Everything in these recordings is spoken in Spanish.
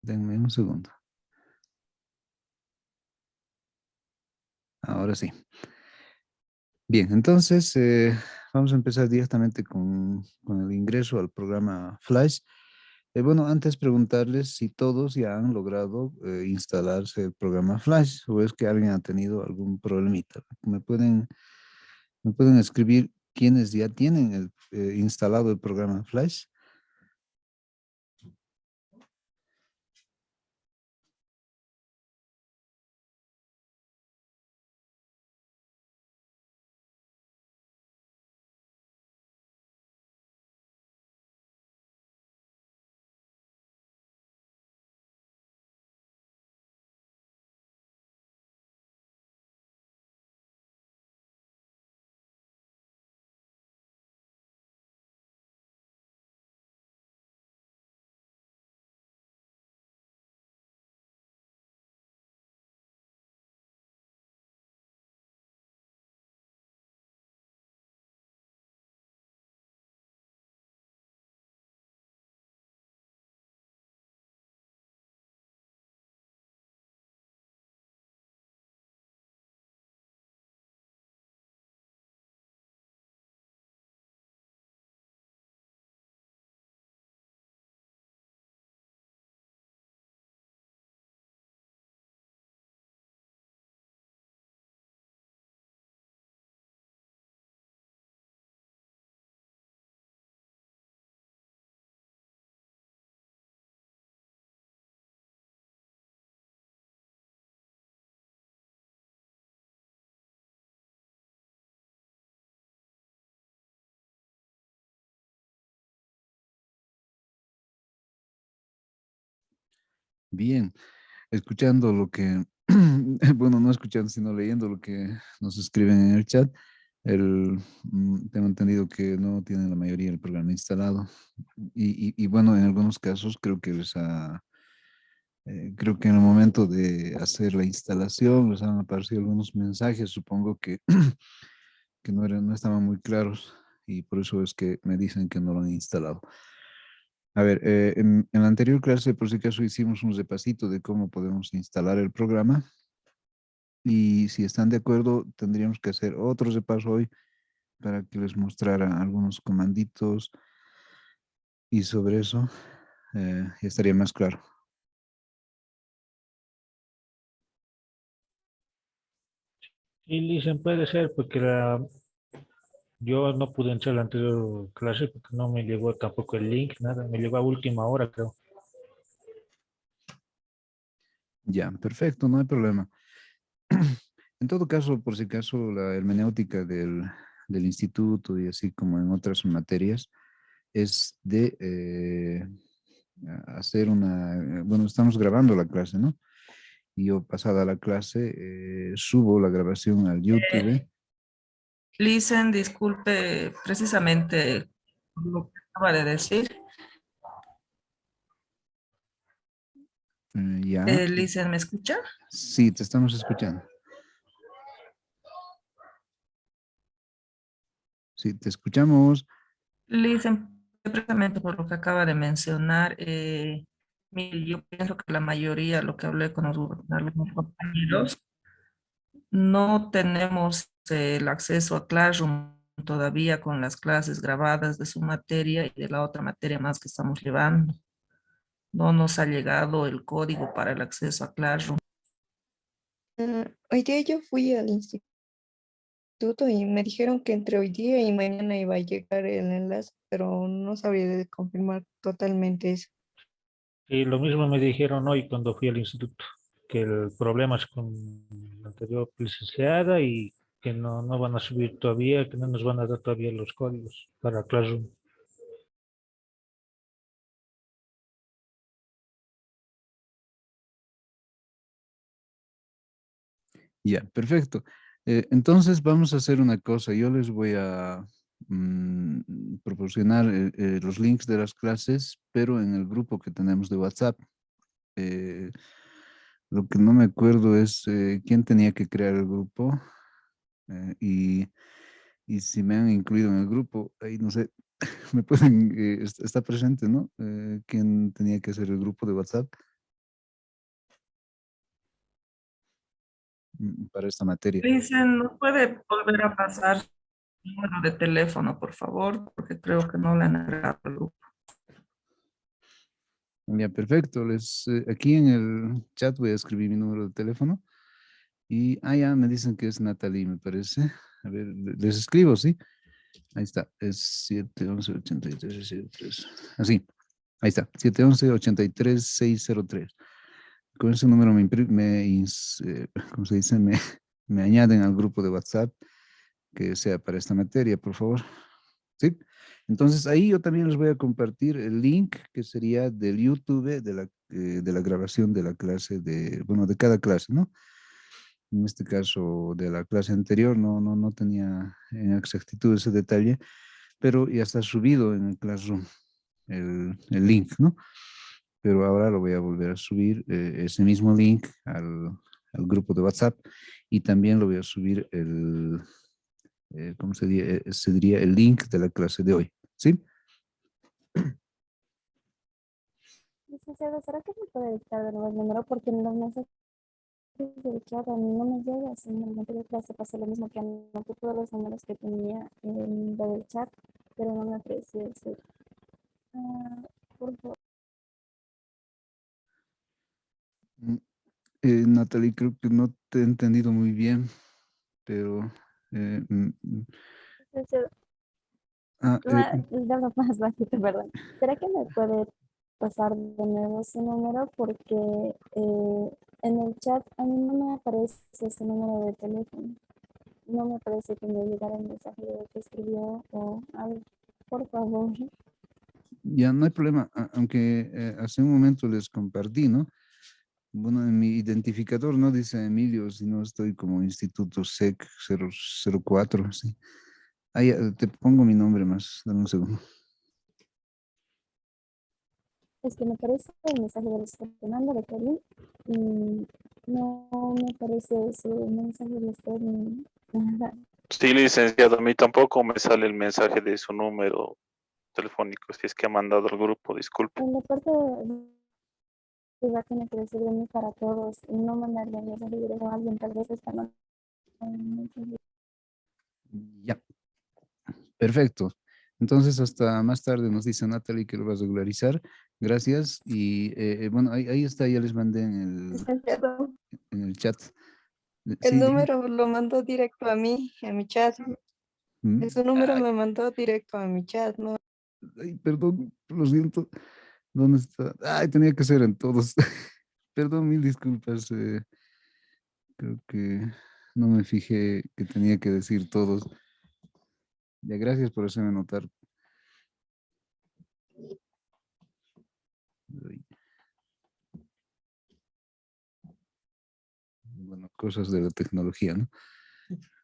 Denme un segundo. Ahora sí. Bien, entonces vamos a empezar directamente con el ingreso al programa Flash. Bueno, antes preguntarles si todos ya han logrado instalarse el programa Flash o es que alguien ha tenido algún problemita. Me pueden escribir quienes ya tienen instalado el programa Flash? Bien, escuchando lo que, bueno, no escuchando, sino leyendo lo que nos escriben en el chat, tengo entendido que no tienen la mayoría del programa instalado. Y bueno, en algunos casos creo que en el momento de hacer la instalación les han aparecido algunos mensajes, supongo que, que no estaban muy claros y por eso es que me dicen que no lo han instalado. A ver, en la anterior clase, por si acaso, hicimos un repasito de cómo podemos instalar el programa y si están de acuerdo, tendríamos que hacer otro repaso hoy para que les mostrara algunos comanditos y sobre eso ya estaría más claro. Sí, dicen, puede ser, porque yo no pude entrar a la anterior clase porque no me llegó tampoco el link, nada, me llegó a última hora, creo. Ya, perfecto, no hay problema. En todo caso, por si acaso, la hermenéutica del instituto y así como en otras materias es de hacer bueno, estamos grabando la clase, ¿no? Y yo pasada la clase subo la grabación al YouTube. Listen, disculpe precisamente lo que acaba de decir. Ya, Listen, ¿me escucha? sí, te estamos escuchando. Sí, te escuchamos. Listen, precisamente por lo que acaba de mencionar, mire, yo pienso que la mayoría, lo que hablé con algunos compañeros, no tenemos el acceso a Classroom todavía con las clases grabadas de su materia y de la otra materia más que estamos llevando. No nos ha llegado el código para el acceso a Classroom. Hoy día yo fui al instituto y me dijeron que entre hoy día y mañana iba a llegar el enlace, pero no sabría de confirmar totalmente eso. Y lo mismo me dijeron hoy cuando fui al instituto, que el problema es con la anterior licenciada y que no van a subir todavía, que no nos van a dar todavía los códigos para Classroom. Ya, perfecto. Entonces vamos a hacer una cosa. Yo les voy a proporcionar los links de las clases, pero en el grupo que tenemos de WhatsApp. Eh, lo que no me acuerdo es quién tenía que crear el grupo y si me han incluido en el grupo, ahí no sé, me pueden, está presente, ¿no? ¿Quién tenía que hacer el grupo de WhatsApp? para esta materia. Dicen, ¿nos puede volver a pasar su número de teléfono, por favor? Porque creo que no le han agregado al grupo. Ya, perfecto. Aquí en el chat voy a escribir mi número de teléfono. Y, ya me dicen que es Natalie, me parece. A ver, les escribo, ¿sí? Ahí está, es 711-83-603. Así, ahí está, 711-83-603. Con ese número ¿cómo se dice? Me añaden al grupo de WhatsApp que sea para esta materia, por favor. ¿Sí? Entonces ahí yo también les voy a compartir el link que sería del YouTube de la grabación de la clase de cada clase, ¿no? En este caso de la clase anterior no tenía en exactitud ese detalle, pero ya está subido en el Classroom el link, ¿no? Pero ahora lo voy a volver a subir ese mismo link al grupo de WhatsApp y también lo voy a subir ¿cómo se diría? El link de la clase de hoy, ¿sí? Licenciado, ¿será que me puede dictar de nuevo el número? Porque en los mensajes del chat a mí no me llega. Si en la anterior clase pasó lo mismo, que anoté todos los números que tenía en la del chat, pero no me apareció ese. Por favor. Natalie, creo que no te he entendido muy bien, pero... Licenciado, ah, le hablo más bajito, perdón. ¿Será que me puede pasar de nuevo ese número? Porque en el chat a mí no me aparece ese número de teléfono. No me parece que me llegara el mensaje de que escribió o algo. Por favor. ya no hay problema, aunque hace un momento les compartí, ¿no? Bueno, en mi identificador no dice Emilio, sino estoy como Instituto SEC 004, sí. Ahí te pongo mi nombre más, dame un segundo. Es que me parece el mensaje de Fernando de Karim y no me parece su mensaje de usted ni nada. Sí, licenciado, a mí tampoco me sale el mensaje de su número telefónico, si es que ha mandado al grupo, disculpe. En la parte de va a tener que decir de mí para todos y no mandarle un mensaje directo a alguien, tal vez está mal. Ya, perfecto. Entonces, hasta más tarde nos dice Natalie que lo va a regularizar. Gracias. Y bueno, ahí está, ya les mandé Licenciado, en el chat. el Sí, dime. número lo mandó directo a mí, a mi chat. Su número Ay, me mandó directo a mi chat, ¿no? ay, perdón, lo siento. ¿Dónde está? Ay, tenía que ser en todos. Perdón, mil disculpas. Creo que no me fijé que tenía que decir todos. Ya, gracias por hacerme notar. Ay, bueno, cosas de la tecnología, ¿no?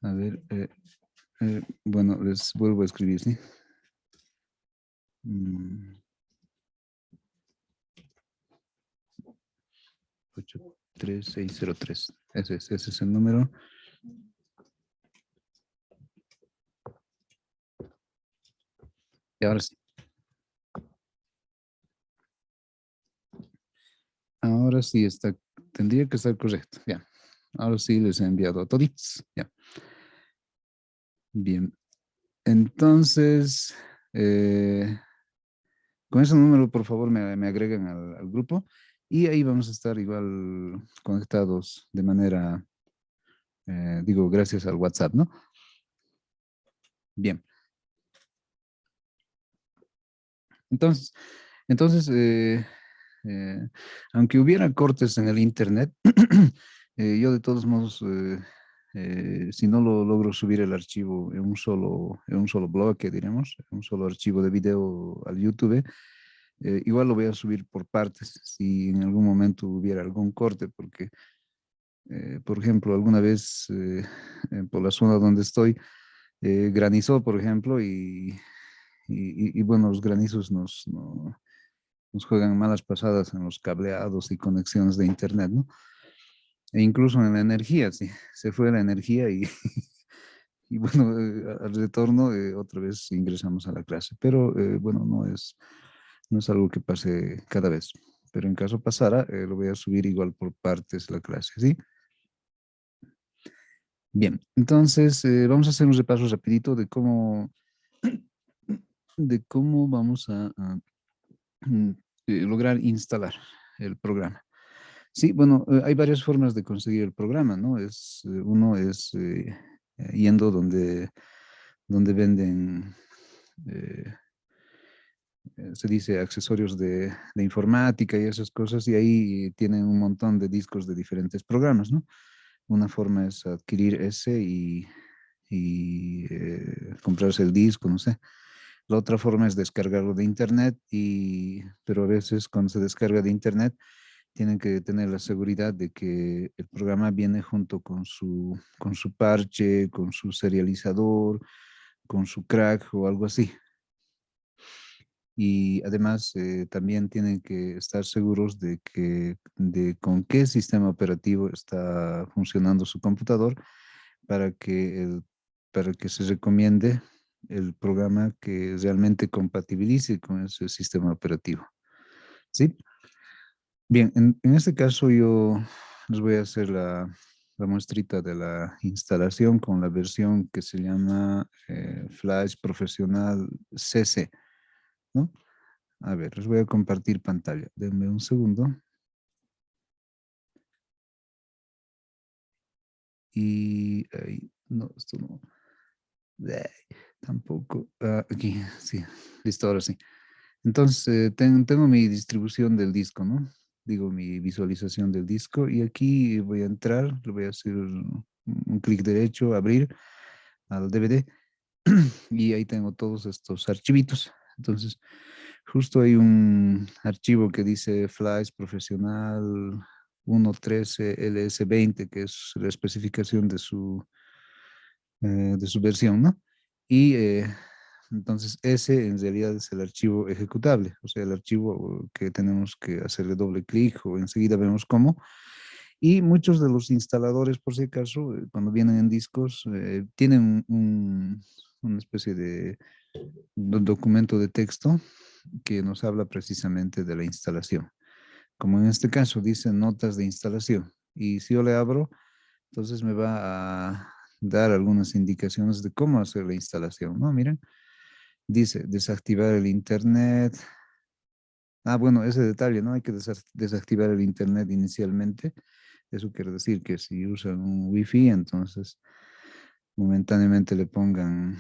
A ver, bueno, les vuelvo a escribir, ¿sí? 83603. Ese es el número. Y ahora sí. Ahora sí está, tendría que estar correcto. Ya. Ahora sí les he enviado a toditos. Ya. Bien. Entonces, con ese número, por favor, me agregan al grupo y ahí vamos a estar igual conectados de manera, digo, gracias al WhatsApp, ¿no? Bien. Entonces, aunque hubiera cortes en el internet, yo de todos modos, si no lo logro subir el archivo en un solo bloque, diremos, en un solo archivo de video al YouTube, igual lo voy a subir por partes, si en algún momento hubiera algún corte, porque, por ejemplo, alguna vez por la zona donde estoy, granizó, por ejemplo, y bueno, los granizos nos juegan malas pasadas en los cableados y conexiones de internet, ¿no? E incluso en la energía, sí, se fue la energía y, y bueno, al retorno otra vez ingresamos a la clase, pero bueno, no es algo que pase cada vez, pero en caso pasara, lo voy a subir igual por partes la clase, ¿sí? Bien, entonces vamos a hacer un repaso rapidito de cómo vamos a, mm, lograr instalar el programa. Sí, bueno, hay varias formas de conseguir el programa, ¿no? Uno es yendo donde venden, eh, se dice, accesorios de informática y esas cosas, y ahí tienen un montón de discos de diferentes programas, ¿no? Una forma es adquirir ese y comprarse el disco, no sé. La otra forma es descargarlo de internet, pero a veces cuando se descarga de internet tienen que tener la seguridad de que el programa viene junto con su parche, con su serializador, con su crack o algo así. Y además también tienen que estar seguros de con qué sistema operativo está funcionando su computador para para que se recomiende el programa que realmente compatibilice con ese sistema operativo. ¿Sí? Bien, en este caso yo les voy a hacer la muestrita de la instalación con la versión que se llama Flash Profesional CC, ¿no? A ver, les voy a compartir pantalla. Denme un segundo. Y ahí, no, esto no. Ay, tampoco. Ah, aquí, sí. Listo, ahora sí. Entonces, tengo mi distribución del disco, ¿no? Digo, mi visualización del disco. Y aquí voy a entrar, le voy a hacer un clic derecho, abrir al DVD. Y ahí tengo todos estos archivitos. Entonces, justo hay un archivo que dice Flash Profesional 1.13 LS20, que es la especificación de su versión, ¿no? Y entonces ese en realidad es el archivo ejecutable, o sea, el archivo que tenemos que hacerle doble clic o enseguida vemos cómo. Y muchos de los instaladores, por si acaso, cuando vienen en discos, tienen una especie de documento de texto que nos habla precisamente de la instalación. Como en este caso dice notas de instalación. Y si yo le abro, entonces me va a dar algunas indicaciones de cómo hacer la instalación, ¿no? Miren, dice desactivar el internet. Ah, bueno, ese detalle, ¿no? Hay que desactivar el internet inicialmente. Eso quiere decir que si usan un wifi, entonces momentáneamente le pongan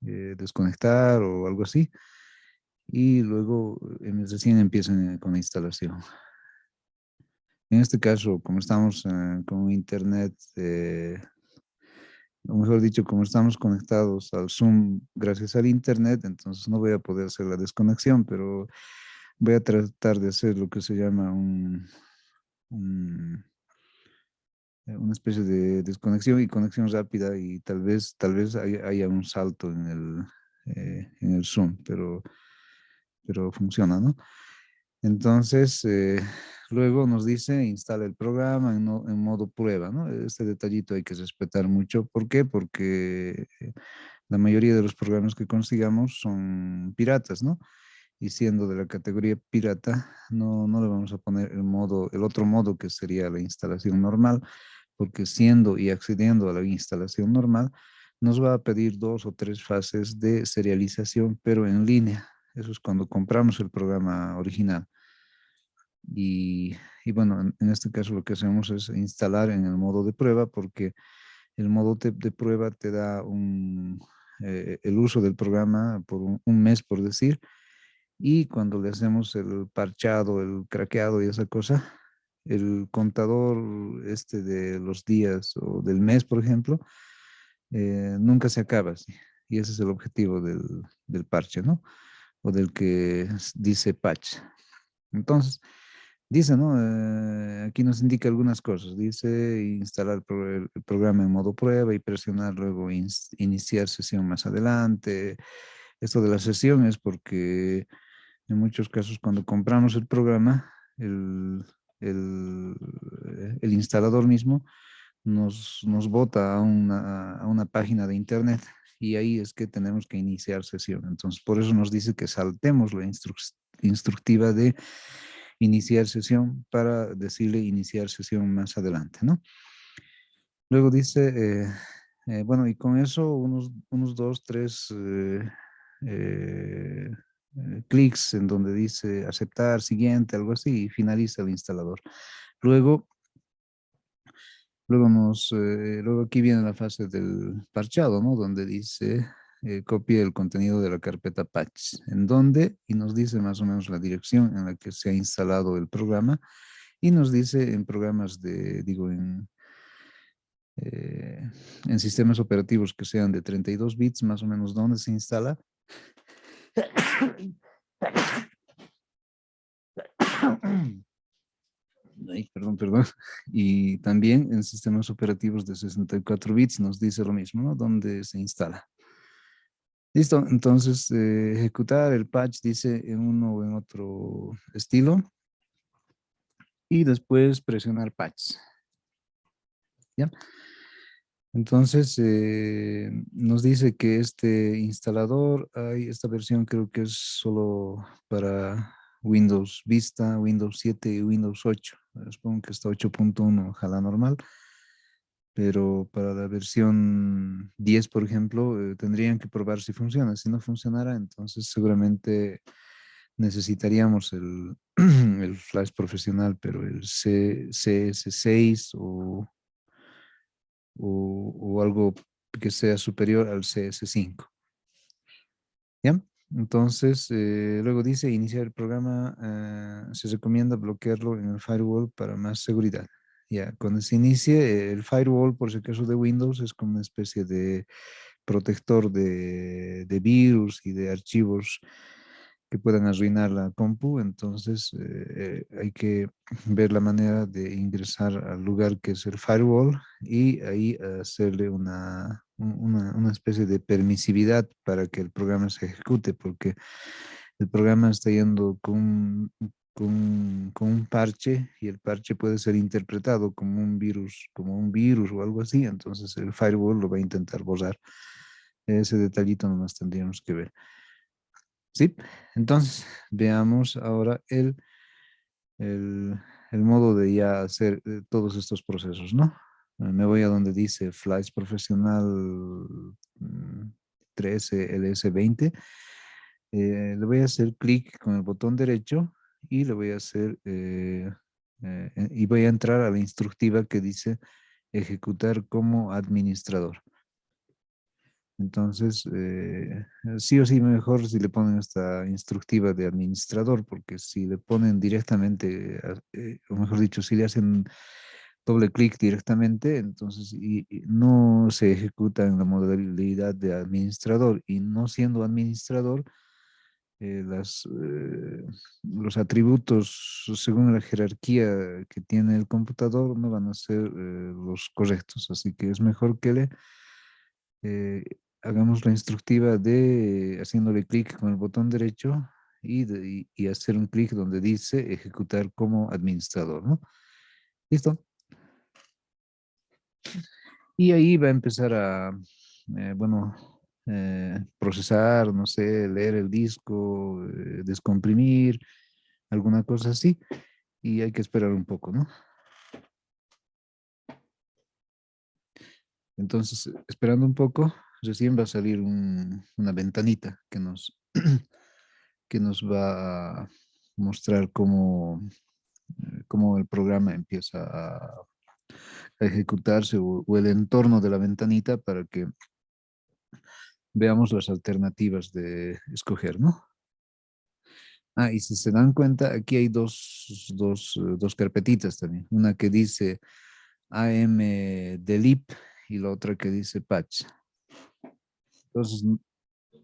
desconectar o algo así. Y luego recién empiezan con la instalación. En este caso, como estamos con internet, o mejor dicho, como estamos conectados al Zoom gracias al internet, entonces no voy a poder hacer la desconexión, pero voy a tratar de hacer lo que se llama un- una especie de desconexión y conexión rápida y tal vez haya un salto en el Zoom, pero funciona, ¿no? Entonces, luego nos dice instala el programa en modo prueba, ¿no? Este detallito hay que respetar mucho. ¿Por qué? Porque la mayoría de los programas que consigamos son piratas, ¿no? Y siendo de la categoría pirata, no le vamos a poner el otro modo que sería la instalación normal, porque siendo y accediendo a la instalación normal, nos va a pedir 2 o 3 fases de serialización, pero en línea. Eso es cuando compramos el programa original. Y, y bueno, en este caso lo que hacemos es instalar en el modo de prueba porque el modo de prueba te da el uso del programa por un mes, por decir, y cuando le hacemos el parchado, el craqueado y esa cosa, el contador este de los días o del mes, por ejemplo, nunca se acaba, ¿sí? Y ese es el objetivo del parche, ¿no? O del que dice patch. Entonces, dice, ¿no? Aquí nos indica algunas cosas. Dice instalar el programa en modo prueba y presionar luego iniciar sesión más adelante. Esto de la sesión es porque en muchos casos cuando compramos el programa, el, el instalador mismo nos bota a una página de internet y ahí es que tenemos que iniciar sesión. Entonces, por eso nos dice que saltemos la instructiva de iniciar sesión para decirle iniciar sesión más adelante, ¿no? Luego dice, bueno, y con eso unos dos, tres clics en donde dice aceptar, siguiente, algo así, y finaliza el instalador. Luego, luego aquí viene la fase del parchado, ¿no? Donde dice copie el contenido de la carpeta patch, en donde, y nos dice más o menos la dirección en la que se ha instalado el programa, y nos dice en programas en sistemas operativos que sean de 32 bits, más o menos dónde se instala. Ay, perdón. Y también en sistemas operativos de 64 bits nos dice lo mismo, ¿no? Dónde se instala. Listo, entonces ejecutar el patch dice en uno o en otro estilo. Y después presionar patch. ¿Ya? Entonces nos dice que este instalador, esta versión creo que es solo para Windows Vista, Windows 7 y Windows 8. Supongo que está 8.1, ojalá normal. Pero para la versión 10, por ejemplo, tendrían que probar si funciona. Si no funcionara, entonces seguramente necesitaríamos el flash profesional, pero el CS6 o algo que sea superior al CS5. ¿Ya? Entonces, luego dice iniciar el programa, se recomienda bloquearlo en el firewall para más seguridad. Ya, cuando se inicie el firewall, por si acaso de Windows, es como una especie de protector de virus y de archivos que puedan arruinar la compu. Entonces, hay que ver la manera de ingresar al lugar que es el firewall y ahí hacerle una especie de permisividad para que el programa se ejecute, porque el programa está yendo con un parche y el parche puede ser interpretado como un virus o algo así. Entonces el firewall lo va a intentar borrar. Ese detallito nomás tendríamos que ver. Sí, entonces veamos ahora el, el modo de ya hacer todos estos procesos, ¿no? Me voy a donde dice Flash Profesional 13 LS20. Le voy a hacer clic con el botón derecho y le voy a hacer y voy a entrar a la instructiva que dice ejecutar como administrador. Entonces, sí o sí mejor si le ponen esta instructiva de administrador, porque si le ponen directamente, o mejor dicho, si le hacen doble clic directamente, entonces y no se ejecuta en la modalidad de administrador, y no siendo administrador, los atributos según la jerarquía que tiene el computador no van a ser los correctos, así que es mejor que le eh, hagamos la instructiva de haciéndole clic con el botón derecho y hacer un clic donde dice ejecutar como administrador, ¿no? Listo. Y ahí va a empezar a, bueno, procesar, no sé, leer el disco, descomprimir, alguna cosa así. Y hay que esperar un poco, ¿no? Entonces, esperando un poco, recién va a salir una ventanita que nos va a mostrar cómo el programa empieza a ejecutarse o el entorno de la ventanita para que veamos las alternativas de escoger, ¿no? Ah, y si se dan cuenta, aquí hay dos carpetitas también. Una que dice AM delip y la otra que dice patch.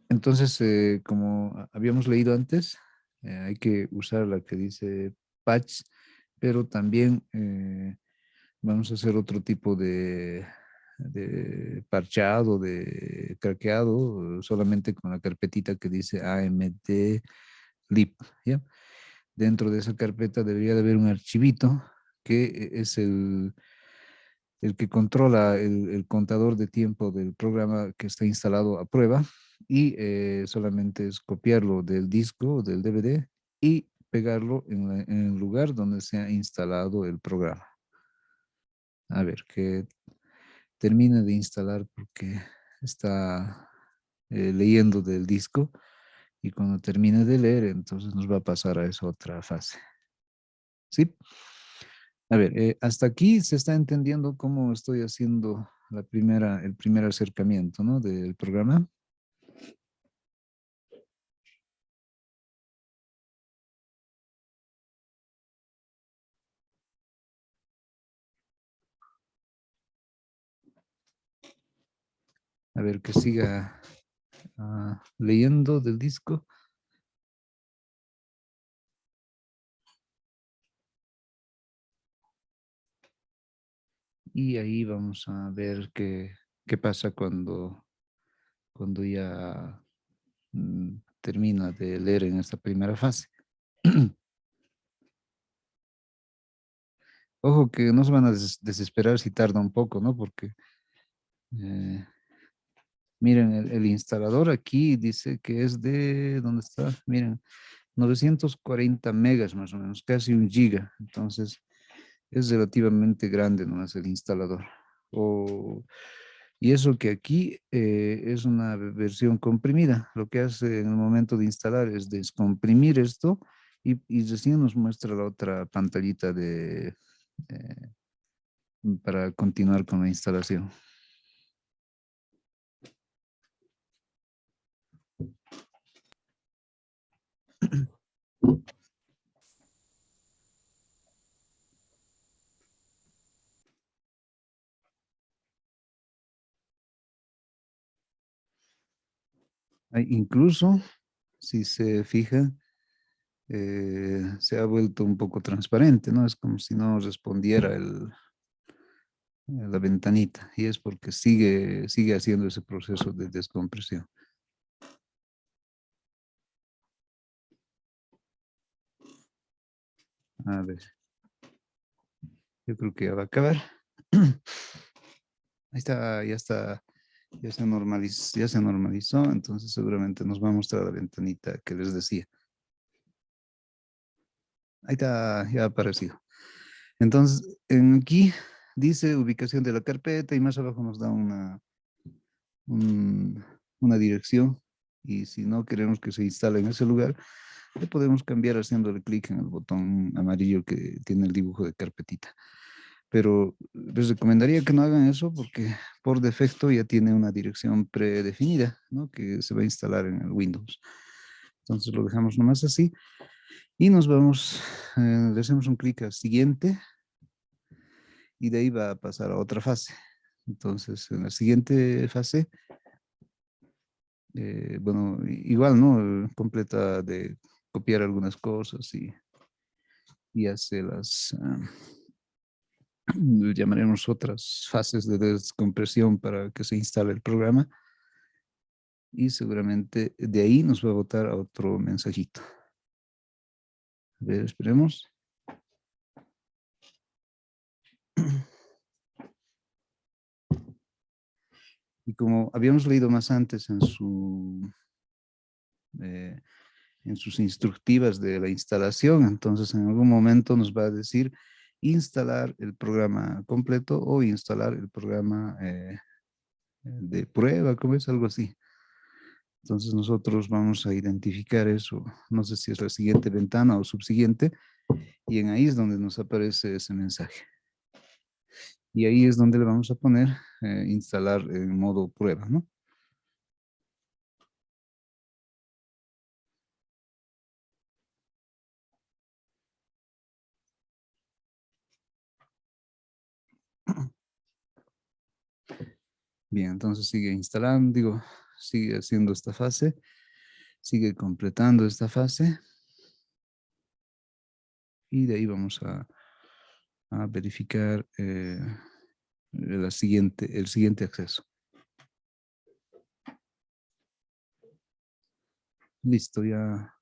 Entonces, como habíamos leído antes, hay que usar la que dice patch, pero también vamos a hacer otro tipo de parchado, de craqueado, solamente con la carpetita que dice AMD lib, ¿ya? Dentro de esa carpeta debería de haber un archivito que es el que controla el contador de tiempo del programa que está instalado a prueba, y solamente es copiarlo del disco o del DVD y pegarlo en el lugar donde se ha instalado el programa. A ver, termine de instalar porque está leyendo del disco, y cuando termine de leer, entonces nos va a pasar a esa otra fase. ¿Sí? A ver, hasta aquí se está entendiendo cómo estoy haciendo el primer acercamiento, ¿no? Del programa. A ver, que siga leyendo del disco. Y ahí vamos a ver qué pasa cuando ya termina de leer en esta primera fase. Ojo que no se van a desesperar si tarda un poco, ¿no? Porque miren, el instalador aquí dice que es de, ¿dónde está? Miren, 940 megas más o menos, casi 1 giga. Entonces, es relativamente grande nomás el instalador. Y eso que aquí es una versión comprimida. Lo que hace en el momento de instalar es descomprimir esto y recién nos muestra la otra pantallita eh, para continuar con la instalación. Incluso, si se fija, se ha vuelto un poco transparente, ¿no? Es como si no respondiera la ventanita, y es porque sigue haciendo ese proceso de descompresión. A ver, yo creo que ya va a acabar. Ahí está, ya se normalizó, entonces seguramente nos va a mostrar la ventanita que les decía. Ahí está, ya ha aparecido. Entonces, aquí dice ubicación de la carpeta y más abajo nos da una dirección, y si no queremos que se instale en ese lugar, le podemos cambiar haciéndole clic en el botón amarillo que tiene el dibujo de carpetita. Pero les recomendaría que no hagan eso porque por defecto ya tiene una dirección predefinida, ¿no? Que se va a instalar en el Windows. Entonces lo dejamos nomás así y nos vamos, le hacemos un clic a siguiente y de ahí va a pasar a otra fase. Entonces en la siguiente fase, bueno, igual, ¿no? Completa de copiar algunas cosas y hace llamaremos otras fases de descompresión para que se instale el programa, y seguramente de ahí nos va a botar a otro mensajito. A ver, esperemos. Y como habíamos leído más antes en sus instructivas de la instalación, entonces en algún momento nos va a decir instalar el programa completo o instalar el programa de prueba, como es algo así. Entonces nosotros vamos a identificar eso, no sé si es la siguiente ventana o subsiguiente, y en ahí es donde nos aparece ese mensaje. Y ahí es donde le vamos a poner instalar en modo prueba, ¿no? Bien, entonces sigue instalando, sigue haciendo esta fase, sigue completando esta fase. Y de ahí vamos a verificar el siguiente acceso. Listo, ya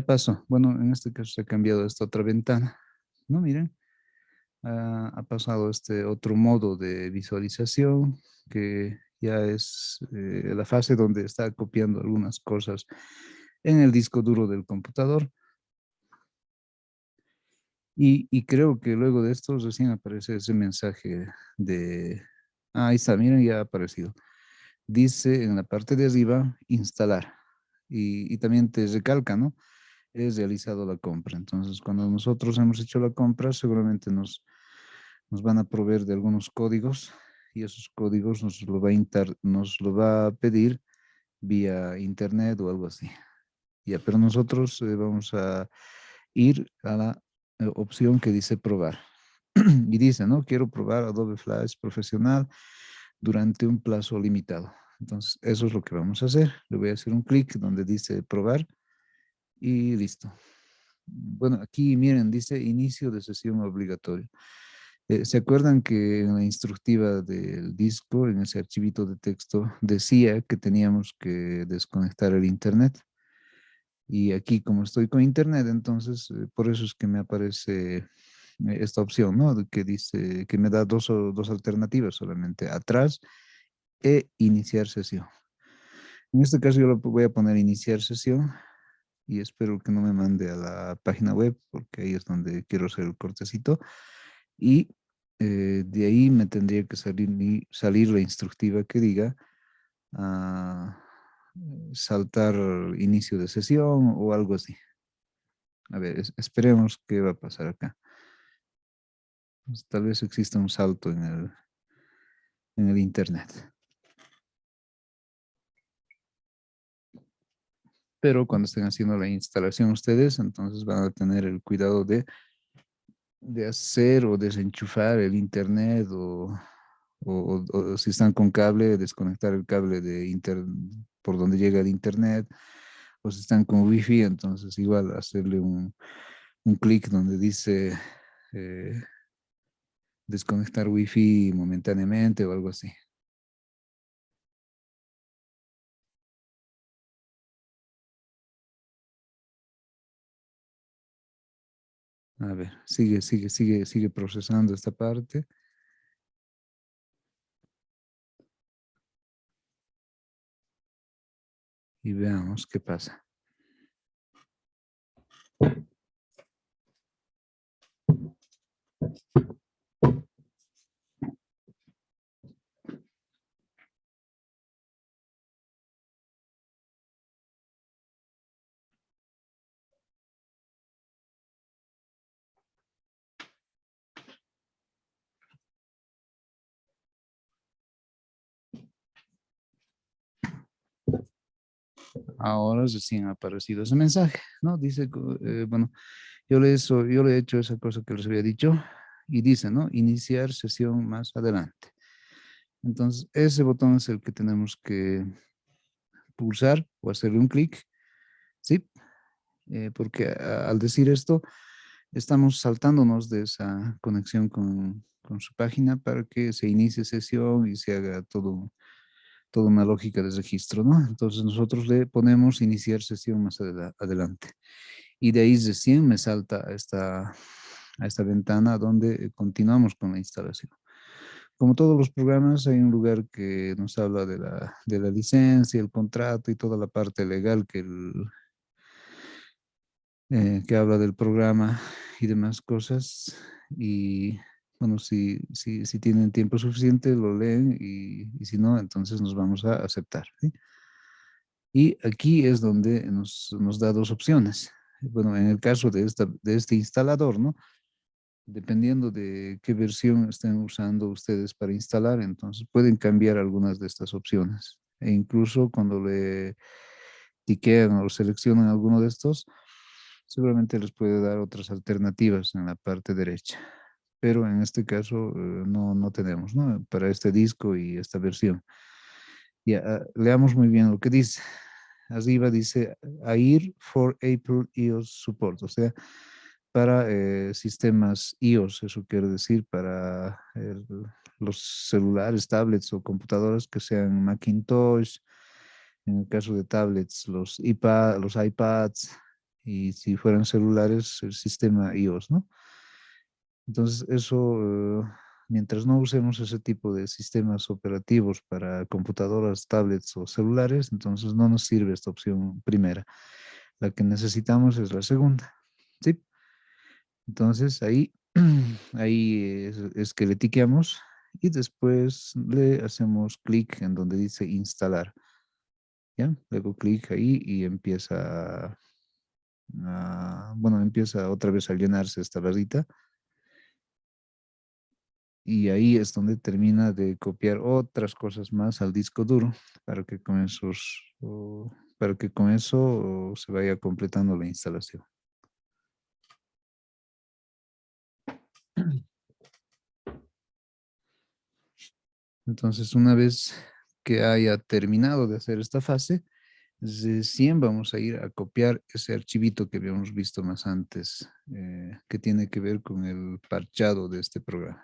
pasó. Bueno, en este caso se ha cambiado esta otra ventana. No, miren, ha pasado este otro modo de visualización que ya es la fase donde está copiando algunas cosas en el disco duro del computador. Y creo que luego de esto recién aparece ese mensaje de Ahí está, miren, ya ha aparecido. Dice en la parte de arriba, instalar. Y también te recalca, ¿no? Es realizado la compra. Entonces, cuando nosotros hemos hecho la compra, seguramente nos van a proveer de algunos códigos y esos códigos nos lo va a pedir vía internet o algo así. Ya, pero nosotros vamos a ir a la opción que dice probar. Y dice, ¿no? Quiero probar Adobe Flash Profesional durante un plazo limitado. Entonces, eso es lo que vamos a hacer. Le voy a hacer un clic donde dice probar y listo. Bueno, aquí miren, dice inicio de sesión obligatorio. ¿Se acuerdan que en la instructiva del disco, en ese archivito de texto, decía que teníamos que desconectar el internet? Y aquí, como estoy con internet, entonces, por eso es que me aparece esta opción, ¿no? Que dice, que me da dos alternativas solamente, atrás e iniciar sesión. En este caso yo lo voy a poner iniciar sesión y espero que no me mande a la página web porque ahí es donde quiero hacer el cortecito. Y de ahí me tendría que salir la instructiva que diga saltar inicio de sesión o algo así. A ver, esperemos qué va a pasar acá. Pues, tal vez exista un salto en el internet. Pero cuando estén haciendo la instalación ustedes, entonces van a tener el cuidado de hacer o desenchufar el internet o si están con cable, desconectar el cable por donde llega el internet, o si están con wifi, entonces igual hacerle un clic donde dice desconectar wifi momentáneamente o algo así. A ver, sigue procesando esta parte. Y veamos qué pasa. Ahora recién ha aparecido ese mensaje, ¿no? Dice, bueno, yo le he hecho esa cosa que les había dicho y dice, ¿no? Iniciar sesión más adelante. Entonces, ese botón es el que tenemos que pulsar o hacerle un clic, ¿sí? Porque al decir esto, estamos saltándonos de esa conexión con su página para que se inicie sesión y se haga toda una lógica de registro, ¿no? Entonces nosotros le ponemos iniciar sesión más adelante. Y de ahí recién me salta a esta ventana donde continuamos con la instalación. Como todos los programas, hay un lugar que nos habla de la licencia, el contrato y toda la parte legal que habla del programa y demás cosas. Y bueno, si tienen tiempo suficiente, lo leen y si no, entonces nos vamos a aceptar, ¿sí? Y aquí es donde nos da dos opciones. Bueno, en el caso de este instalador, ¿no? Dependiendo de qué versión estén usando ustedes para instalar, entonces pueden cambiar algunas de estas opciones. E incluso cuando le tiquean o seleccionan alguno de estos, seguramente les puede dar otras alternativas en la parte derecha. Pero en este caso no tenemos, ¿no? Para este disco y esta versión. Ya, leamos muy bien lo que dice. Arriba dice AIR for Apple iOS Support, o sea, para sistemas iOS, eso quiere decir para los celulares, tablets o computadoras que sean Macintosh, en el caso de tablets, los iPads, y si fueran celulares, el sistema iOS, ¿no? Entonces, eso, mientras no usemos ese tipo de sistemas operativos para computadoras, tablets o celulares, entonces no nos sirve esta opción primera. La que necesitamos es la segunda, ¿sí? Entonces, ahí, ahí es que le tiqueamos y después le hacemos clic en donde dice instalar. ¿Ya? Le hago clic ahí y empieza bueno, empieza otra vez a llenarse esta barrita. Y ahí es donde termina de copiar otras cosas más al disco duro para que con eso se vaya completando la instalación. Entonces, una vez que haya terminado de hacer esta fase, recién vamos a ir a copiar ese archivito que habíamos visto más antes, que tiene que ver con el parchado de este programa.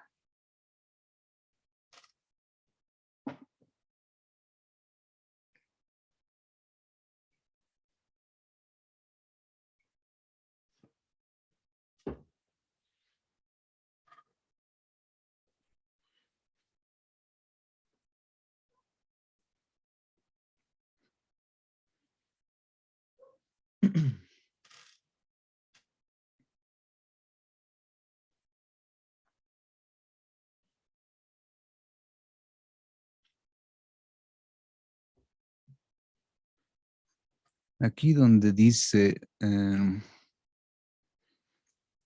Aquí donde dice, hay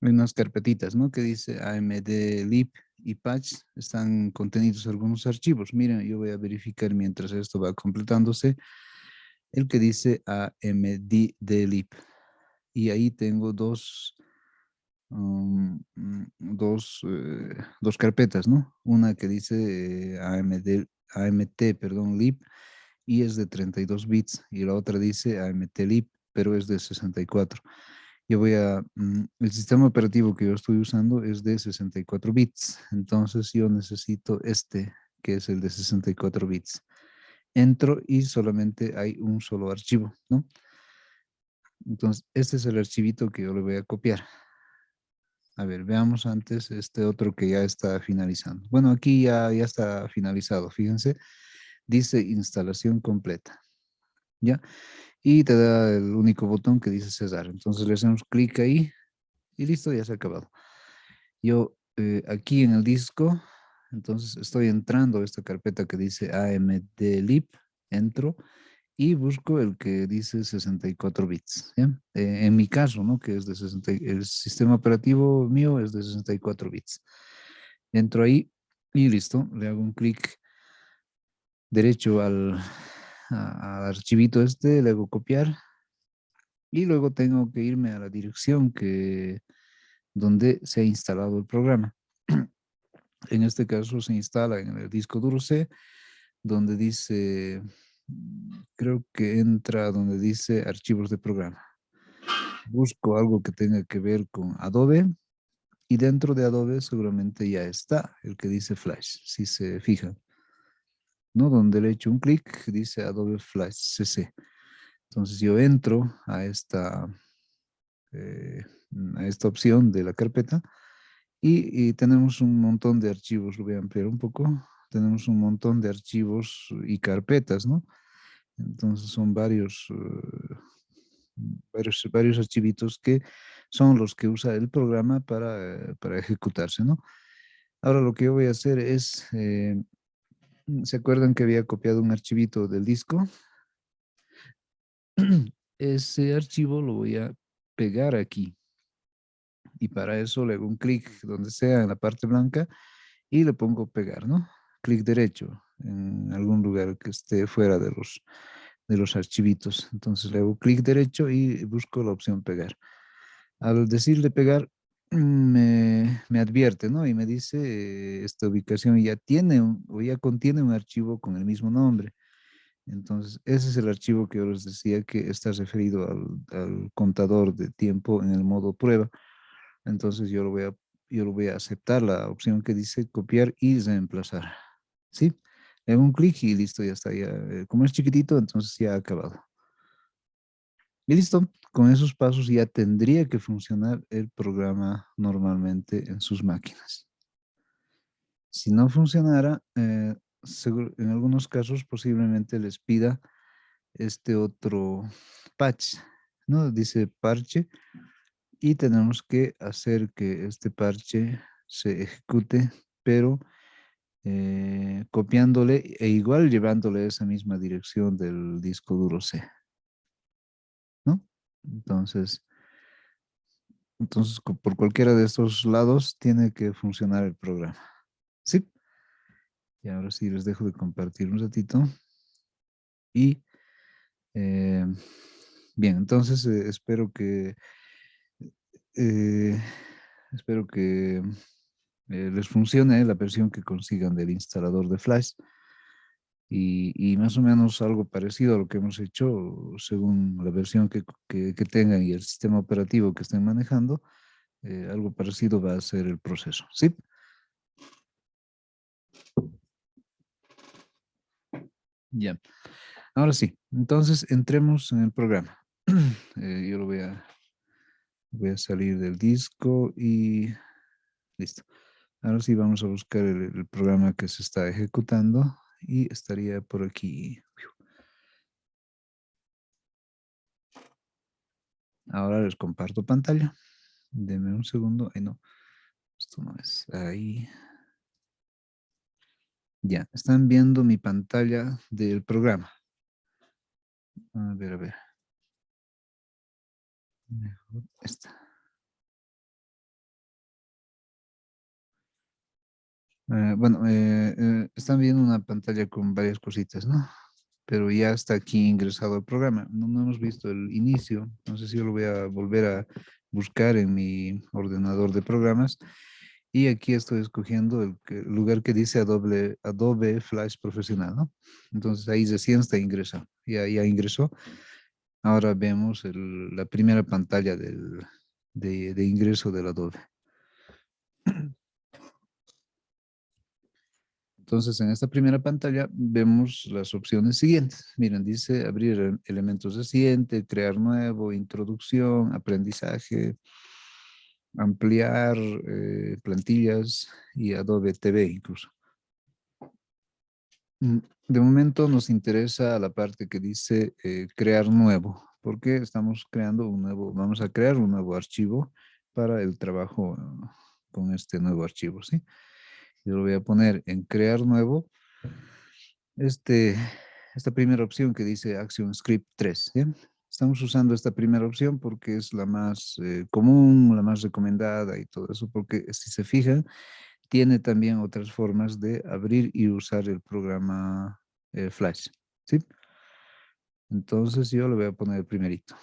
unas carpetitas, ¿no? Que dice AMD lib y patch, están contenidos algunos archivos. Miren, yo voy a verificar mientras esto va completándose, el que dice AMD lib. Y ahí tengo dos carpetas, ¿no? Una que dice AMT, perdón, lib, y es de 32 bits, y la otra dice AMT lib, pero es de 64. El sistema operativo que yo estoy usando es de 64 bits, entonces yo necesito este, que es el de 64 bits. Entro y solamente hay un solo archivo, ¿no? Entonces, este es el archivito que yo le voy a copiar. A ver, veamos antes este otro que ya está finalizando. Bueno, aquí ya está finalizado, fíjense. Dice instalación completa, ¿ya? Y te da el único botón que dice cesar. Entonces le hacemos clic ahí y listo, ya se ha acabado. Yo aquí en el disco, entonces estoy entrando a esta carpeta que dice AMDlib, entro y busco el que dice 64 bits, ¿ya? En mi caso, ¿no? Que es de 60, el sistema operativo mío es de 64 bits. Entro ahí y listo, le hago un clic derecho al archivito este, le hago copiar y luego tengo que irme a la dirección donde se ha instalado el programa. En este caso se instala en el disco duro C, donde dice, creo que entra donde dice archivos de programa. Busco algo que tenga que ver con Adobe y dentro de Adobe seguramente ya está el que dice Flash, si se fijan, ¿no? Donde le echo un clic dice Adobe Flash CC. Entonces yo entro eh, a esta opción de la carpeta y tenemos un montón de archivos, lo voy a ampliar un poco, tenemos un montón de archivos y carpetas, ¿no? Entonces son varios archivitos que son los que usa el programa para ejecutarse, ¿no? Ahora lo que yo voy a hacer es, ¿se acuerdan que había copiado un archivito del disco? Ese archivo lo voy a pegar aquí. Y para eso le hago un clic donde sea en la parte blanca y le pongo pegar, ¿no? Clic derecho en algún lugar que esté fuera de los archivitos. Entonces le hago clic derecho y busco la opción pegar. Al decirle pegar, me advierte, ¿no? Y me dice, esta ubicación ya tiene o ya contiene un archivo con el mismo nombre. Entonces, ese es el archivo que yo les decía que está referido al contador de tiempo en el modo prueba. Entonces, yo lo voy a aceptar la opción que dice copiar y reemplazar. ¿Sí? Le hago un clic y listo, ya está. Como es chiquitito, entonces ya ha acabado. Y listo, con esos pasos ya tendría que funcionar el programa normalmente en sus máquinas. Si no funcionara, en algunos casos posiblemente les pida este otro patch, ¿no? Dice parche y tenemos que hacer que este parche se ejecute, pero copiándole e igual llevándole esa misma dirección del disco duro C, ¿no? Entonces, por cualquiera de estos lados tiene que funcionar el programa. ¿Sí? Y ahora sí les dejo de compartir un ratito. Y bien, entonces eh, espero que les funcione la versión que consigan del instalador de Flash y más o menos algo parecido a lo que hemos hecho según la versión que tengan y el sistema operativo que estén manejando, algo parecido va a ser el proceso. ¿Sí? Ya. Ahora sí, entonces entremos en el programa. Yo voy a salir del disco y listo. Ahora sí vamos a buscar el programa que se está ejecutando y estaría por aquí. Ahora les comparto pantalla. Denme un segundo. Ay, no. Esto no es. Ahí. Ya, están viendo mi pantalla del programa. A ver, a ver. Mejor esta. Bueno, están viendo una pantalla con varias cositas, ¿no? Pero ya está aquí ingresado el programa. No hemos visto el inicio. No sé si yo lo voy a volver a buscar en mi ordenador de programas. Y aquí estoy escogiendo el lugar que dice Adobe Flash Profesional, ¿no? Entonces ahí recién está ingresado. Ya ingresó. Ahora vemos la primera pantalla de ingreso del Adobe. Entonces, en esta primera pantalla vemos las opciones siguientes. Miren, dice abrir elementos reciente, crear nuevo, introducción, aprendizaje, ampliar plantillas y Adobe TV incluso. De momento nos interesa la parte que dice crear nuevo, porque estamos creando vamos a crear un nuevo archivo para el trabajo con este nuevo archivo, ¿sí? Yo lo voy a poner en crear nuevo. Esta primera opción que dice Action Script 3, ¿bien? Estamos usando esta primera opción porque es la más común, la más recomendada y todo eso, porque si se fijan, tiene también otras formas de abrir y usar el programa Flash, ¿sí? Entonces yo le voy a poner el primerito.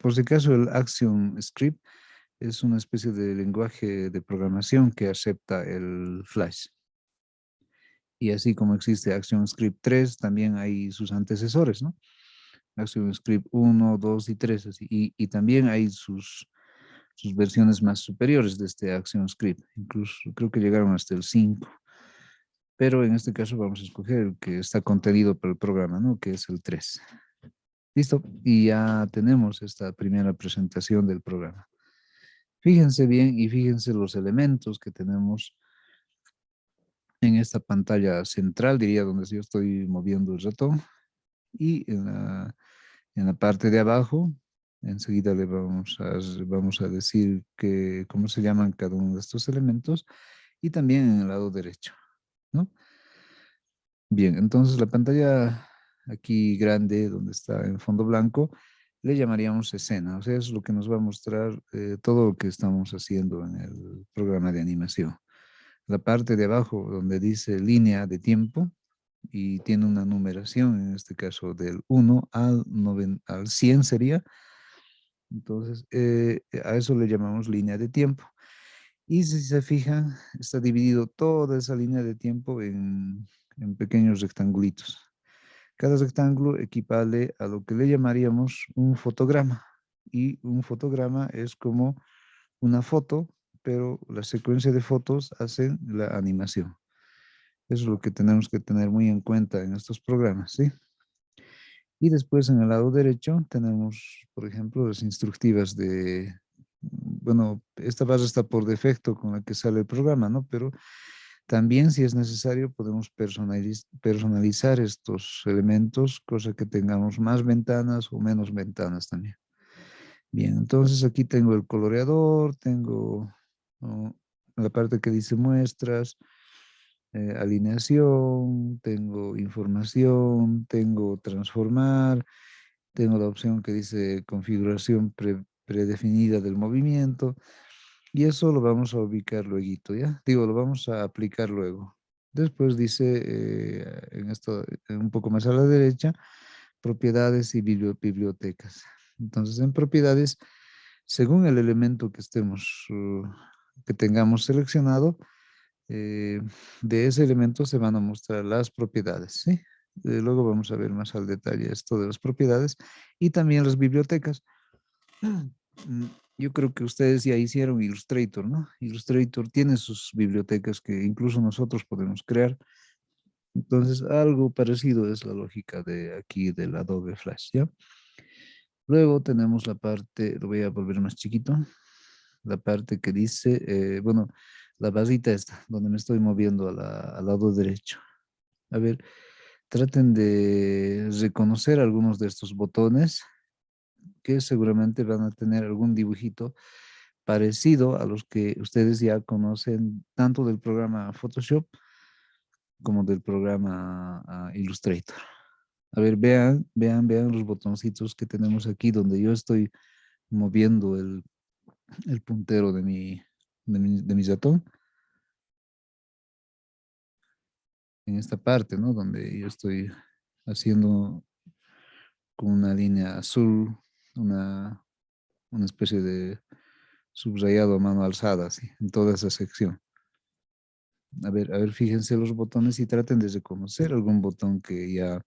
Por si acaso el Action Script es una especie de lenguaje de programación que acepta el Flash. Y así como existe ActionScript 3, también hay sus antecesores, ¿no? ActionScript 1, 2 y 3, así. Y también hay sus versiones más superiores de este ActionScript. Incluso creo que llegaron hasta el 5. Pero en este caso vamos a escoger el que está contenido por el programa, ¿no? Que es el 3. Listo. Y ya tenemos esta primera presentación del programa. Fíjense bien y fíjense los elementos que tenemos en esta pantalla central, diría, donde yo estoy moviendo el ratón. Y en la parte de abajo, enseguida le vamos a decir cómo se llaman cada uno de estos elementos. Y también en el lado derecho, ¿no? Bien, entonces la pantalla aquí grande, donde está en fondo blanco, le llamaríamos escena. O sea, es lo que nos va a mostrar todo lo que estamos haciendo en el programa de animación. La parte de abajo, donde dice línea de tiempo, y tiene una numeración, en este caso del 1 al 100 sería. Entonces, a eso le llamamos línea de tiempo. Y si se fijan, está dividido toda esa línea de tiempo en pequeños rectangulitos. Cada rectángulo equivale a lo que le llamaríamos un fotograma. Y un fotograma es como una foto, pero la secuencia de fotos hacen la animación. Eso es lo que tenemos que tener muy en cuenta en estos programas, ¿sí? Y después en el lado derecho tenemos, por ejemplo, las instructivas bueno, esta barra está por defecto con la que sale el programa, ¿no? Pero también si es necesario podemos personalizar estos elementos, cosa que tengamos más ventanas o menos ventanas también. Bien, entonces aquí tengo el coloreador, tengo la parte que dice muestras, alineación, tengo información, tengo transformar, tengo la opción que dice configuración predefinida del movimiento, y eso lo vamos a ubicar luego, ¿ya? Digo, lo vamos a aplicar luego. Después dice, en esto, un poco más a la derecha, propiedades y bibliotecas. Entonces, en propiedades, según el elemento que estemos, que tengamos seleccionado, de ese elemento se van a mostrar las propiedades, ¿sí? Luego vamos a ver más al detalle esto de las propiedades y también las bibliotecas. Yo creo que ustedes ya hicieron Illustrator, ¿no? Illustrator tiene sus bibliotecas que incluso nosotros podemos crear. Entonces, algo parecido es la lógica de aquí del Adobe Flash, ¿ya? Luego tenemos la parte, lo voy a volver más chiquito, la parte que dice, bueno, la barrita esta, donde me estoy moviendo al lado derecho. A ver, traten de reconocer algunos de estos botones que seguramente van a tener algún dibujito parecido a los que ustedes ya conocen tanto del programa Photoshop como del programa Illustrator. A ver, vean los botoncitos que tenemos aquí donde yo estoy moviendo el puntero de mi ratón. En esta parte, ¿no? Donde yo estoy haciendo con una línea azul, una especie de subrayado a mano alzada, así, en toda esa sección. A ver, fíjense los botones y traten de reconocer algún botón que ya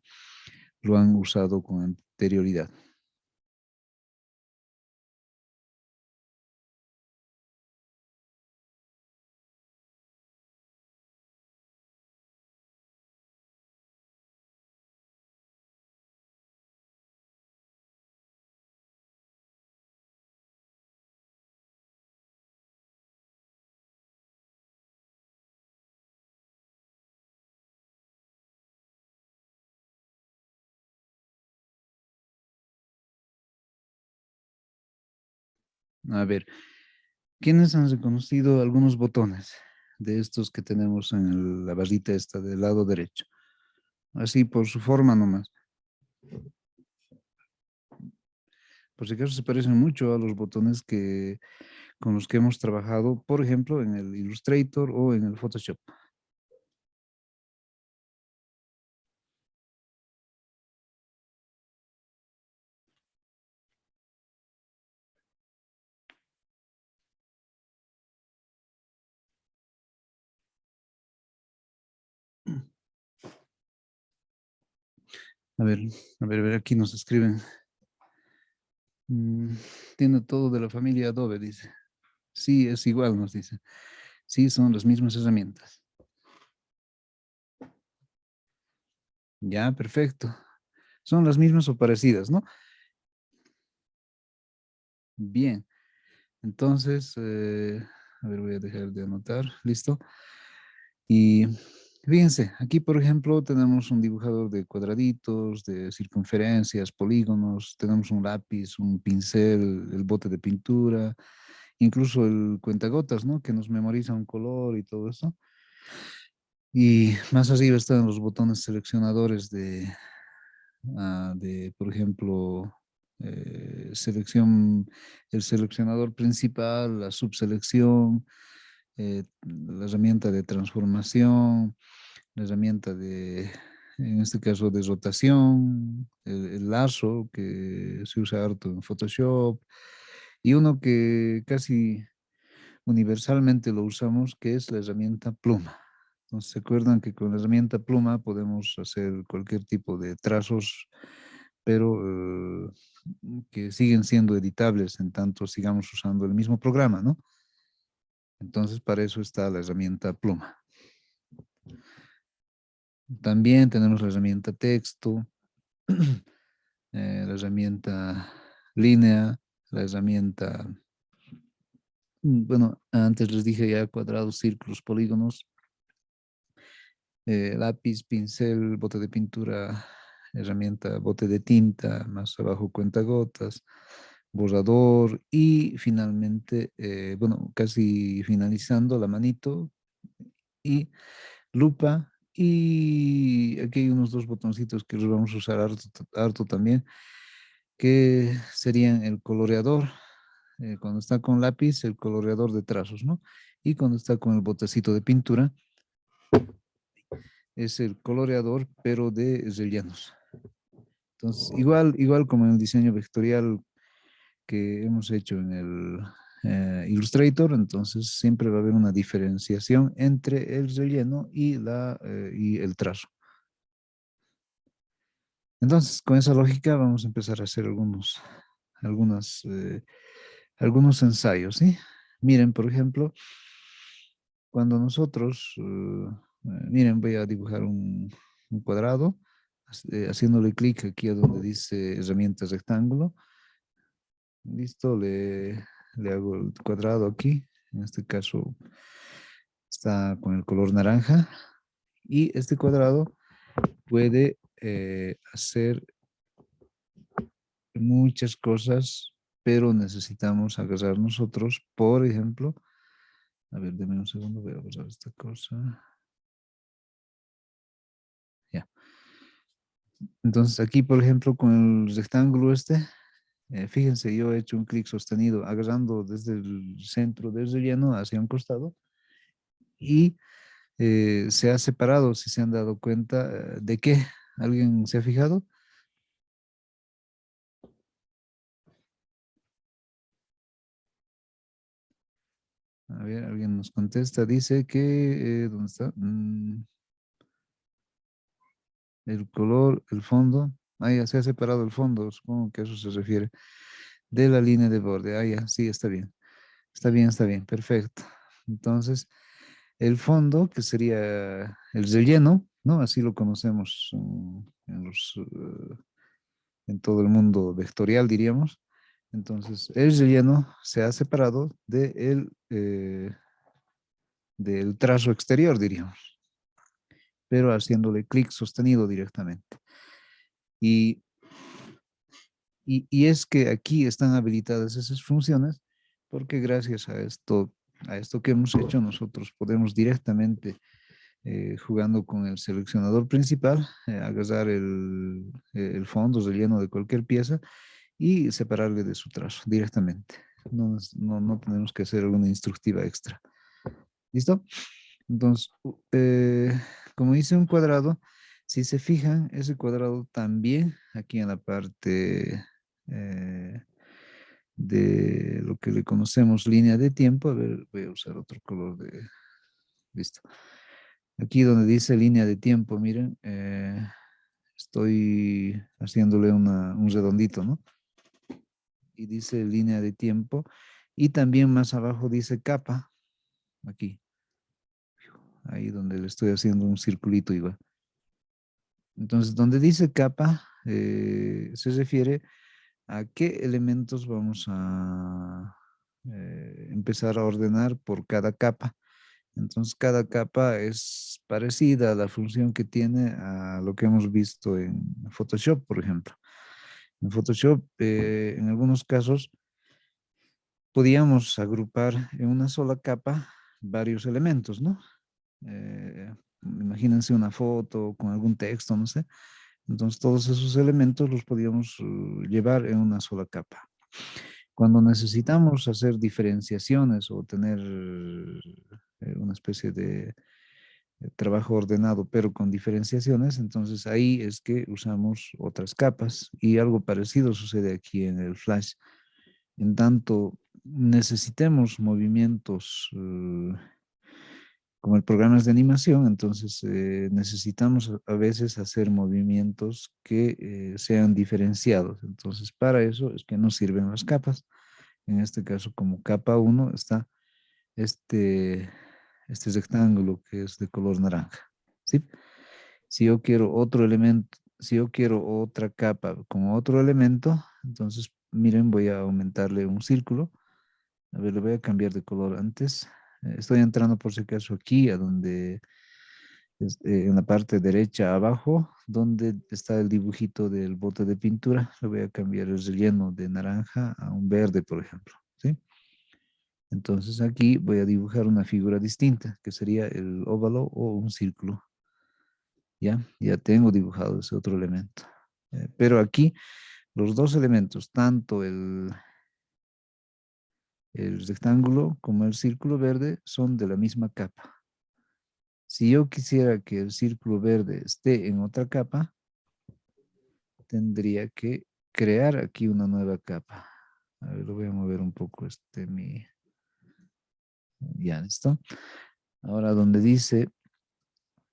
lo han usado con anterioridad. A ver, ¿quiénes han reconocido algunos botones de estos que tenemos en la barrita esta del lado derecho? Así por su forma nomás. Por si acaso se parecen mucho a los botones con los que hemos trabajado, por ejemplo, en el Illustrator o en el Photoshop. A ver, aquí nos escriben. Tiene todo de la familia Adobe, dice. Sí, es igual, nos dice. Sí, son las mismas herramientas. Ya, perfecto. Son las mismas o parecidas, ¿no? Bien. Entonces, a ver, voy a dejar de anotar. ¿Listo? Y fíjense, aquí por ejemplo tenemos un dibujador de cuadraditos, de circunferencias, polígonos, tenemos un lápiz, un pincel, el bote de pintura, incluso el cuentagotas, ¿no? Que nos memoriza un color y todo eso. Y más arriba están los botones seleccionadores por ejemplo, el seleccionador principal, la subselección, la herramienta de transformación, la herramienta en este caso, de rotación, el lazo que se usa harto en Photoshop, y uno que casi universalmente lo usamos, que es la herramienta pluma. Entonces, ¿se acuerdan que con la herramienta pluma podemos hacer cualquier tipo de trazos, pero que siguen siendo editables en tanto sigamos usando el mismo programa, ¿no? Entonces, para eso está la herramienta pluma. También tenemos la herramienta texto, la herramienta línea, la herramienta, bueno, antes les dije ya cuadrados, círculos, polígonos, lápiz, pincel, bote de pintura, herramienta, bote de tinta, más abajo cuentagotas, borrador y finalmente, bueno, casi finalizando la manito y lupa, y aquí hay unos dos botoncitos que los vamos a usar harto también, que serían el coloreador. Cuando está con lápiz, el coloreador de trazos, ¿no? Y cuando está con el botecito de pintura, es el coloreador, pero de rellenos. Entonces, igual como en el diseño vectorial que hemos hecho en el Illustrator, entonces siempre va a haber una diferenciación entre el relleno y el trazo. Entonces, con esa lógica vamos a empezar a hacer algunos ensayos, ¿sí? Miren, por ejemplo, cuando nosotros, miren, voy a dibujar un cuadrado, haciéndole clic aquí a donde dice herramientas rectángulo. Listo, le hago el cuadrado aquí. En este caso está con el color naranja. Y este cuadrado puede hacer muchas cosas, pero necesitamos agarrar nosotros, por ejemplo, a ver, denme un segundo, voy a borrar esta cosa. Ya. Entonces aquí, por ejemplo, con el rectángulo fíjense, yo he hecho un clic sostenido agarrando desde el centro del relleno hacia un costado y se ha separado, si se han dado cuenta, ¿de qué? ¿Alguien se ha fijado? A ver, alguien nos contesta, dice que, ¿dónde está? El color, el fondo, ya se ha separado el fondo, supongo que a eso se refiere, de la línea de borde, ya, sí, está bien, perfecto. Entonces, el fondo, que sería el relleno, ¿no? Así lo conocemos en todo el mundo vectorial, diríamos. Entonces, el relleno se ha separado del trazo exterior, diríamos, pero haciéndole clic sostenido directamente. Y es que aquí están habilitadas esas funciones porque gracias a esto que hemos hecho, nosotros podemos directamente, jugando con el seleccionador principal, agarrar el fondo relleno de cualquier pieza y separarle de su trazo directamente. No tenemos que hacer alguna instructiva extra. ¿Listo? Entonces, como hice un cuadrado, si se fijan, ese cuadrado también aquí en la parte de lo que le conocemos línea de tiempo, a ver, voy a usar otro color listo. Aquí donde dice línea de tiempo, miren, estoy haciéndole un redondito, ¿no? Y dice línea de tiempo. Y también más abajo dice capa, aquí. Ahí donde le estoy haciendo un circulito igual. Entonces, donde dice capa, se refiere a qué elementos vamos a empezar a ordenar por cada capa. Entonces, cada capa es parecida a la función que tiene a lo que hemos visto en Photoshop, por ejemplo. En Photoshop, en algunos casos, podíamos agrupar en una sola capa varios elementos, ¿no? Imagínense una foto con algún texto, no sé. Entonces, todos esos elementos los podíamos llevar en una sola capa. Cuando necesitamos hacer diferenciaciones o tener una especie de trabajo ordenado, pero con diferenciaciones, entonces ahí es que usamos otras capas y algo parecido sucede aquí en el Flash. En tanto necesitemos movimientos como el programa es de animación, entonces necesitamos a veces hacer movimientos que sean diferenciados. Entonces, para eso es que nos sirven las capas. En este caso, como capa 1 está este rectángulo que es de color naranja. ¿Sí? Si yo quiero otro elemento, si yo quiero otra capa con otro elemento, entonces, miren, voy a aumentarle un círculo. A ver, le voy a cambiar de color antes. Estoy entrando por si acaso aquí, a donde, en la parte derecha abajo, donde está el dibujito del bote de pintura. Le voy a cambiar el relleno de naranja a un verde, por ejemplo. ¿Sí? Entonces aquí voy a dibujar una figura distinta, que sería el óvalo o un círculo. Ya tengo dibujado ese otro elemento. Pero aquí los dos elementos, tanto el rectángulo como el círculo verde, son de la misma capa. Si yo quisiera que el círculo verde esté en otra capa, tendría que crear aquí una nueva capa. A ver, lo voy a mover un poco ya, ¿listo? Ahora donde dice,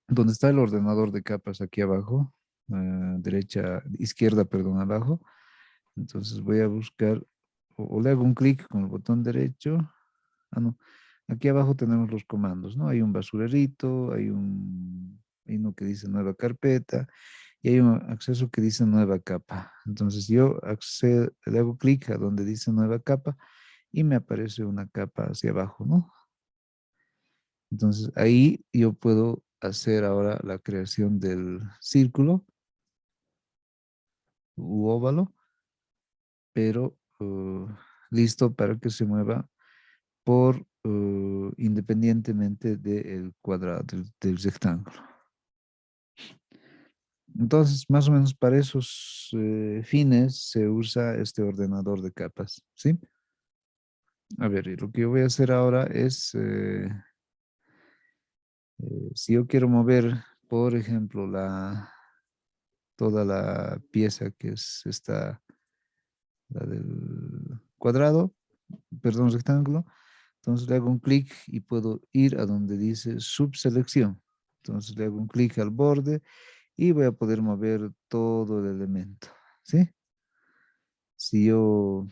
donde está el ordenador de capas aquí abajo, izquierda, perdón, abajo. Entonces voy a buscar, o le hago un clic con el botón derecho. Ah, no. Aquí abajo tenemos los comandos, ¿no? Hay un basurerito, hay uno que dice nueva carpeta y hay un acceso que dice nueva capa. Entonces yo le hago clic a donde dice nueva capa y me aparece una capa hacia abajo, ¿no? Entonces ahí yo puedo hacer ahora la creación del círculo u óvalo, pero listo para que se mueva por independientemente del cuadrado, del rectángulo. Entonces, más o menos para esos fines se usa este ordenador de capas, ¿sí? A ver, y lo que yo voy a hacer ahora es, si yo quiero mover, por ejemplo, toda la pieza que es esta, la del cuadrado, perdón, rectángulo, entonces le hago un clic y puedo ir a donde dice subselección. Entonces le hago un clic al borde y voy a poder mover todo el elemento, ¿sí? Si yo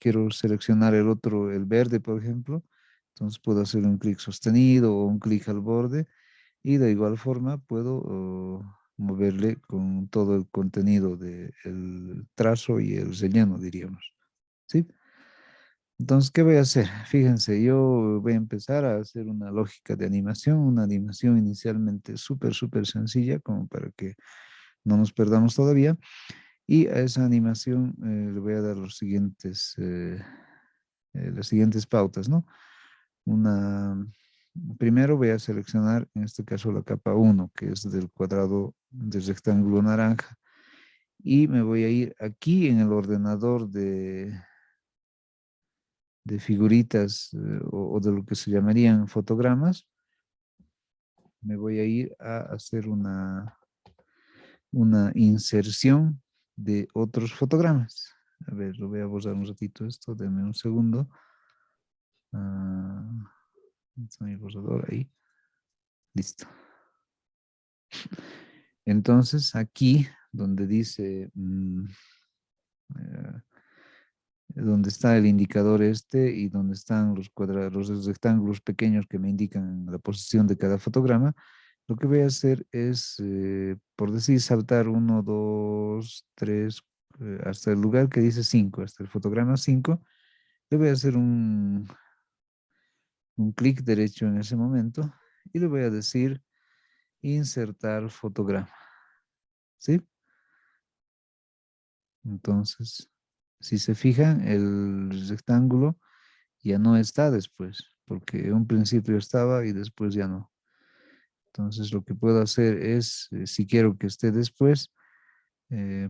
quiero seleccionar el verde, por ejemplo, entonces puedo hacer un clic sostenido o un clic al borde y de igual forma puedo moverle con todo el contenido del trazo y el relleno, diríamos, ¿sí? Entonces, ¿qué voy a hacer? Fíjense, yo voy a empezar a hacer una lógica de animación, una animación inicialmente súper sencilla, como para que no nos perdamos todavía. Y a esa animación le voy a dar las siguientes pautas, ¿no? Primero voy a seleccionar, en este caso, la capa 1, que es del cuadrado del rectángulo naranja. Y me voy a ir aquí en el ordenador de figuritas o de lo que se llamarían fotogramas. Me voy a ir a hacer una inserción de otros fotogramas. A ver, lo voy a borrar un ratito esto, denme un segundo. Está mi borrador ahí. Listo. Entonces, aquí, donde dice, donde está el indicador este y donde están los cuadrados, los rectángulos pequeños que me indican la posición de cada fotograma, lo que voy a hacer es, por decir, saltar 1, 2, 3, hasta el lugar que dice 5, hasta el fotograma 5. Le voy a hacer un clic derecho en ese momento y le voy a decir insertar fotograma. ¿Sí? Entonces, si se fijan, el rectángulo ya no está después, porque en un principio estaba y después ya no. Entonces, lo que puedo hacer es, si quiero que esté después,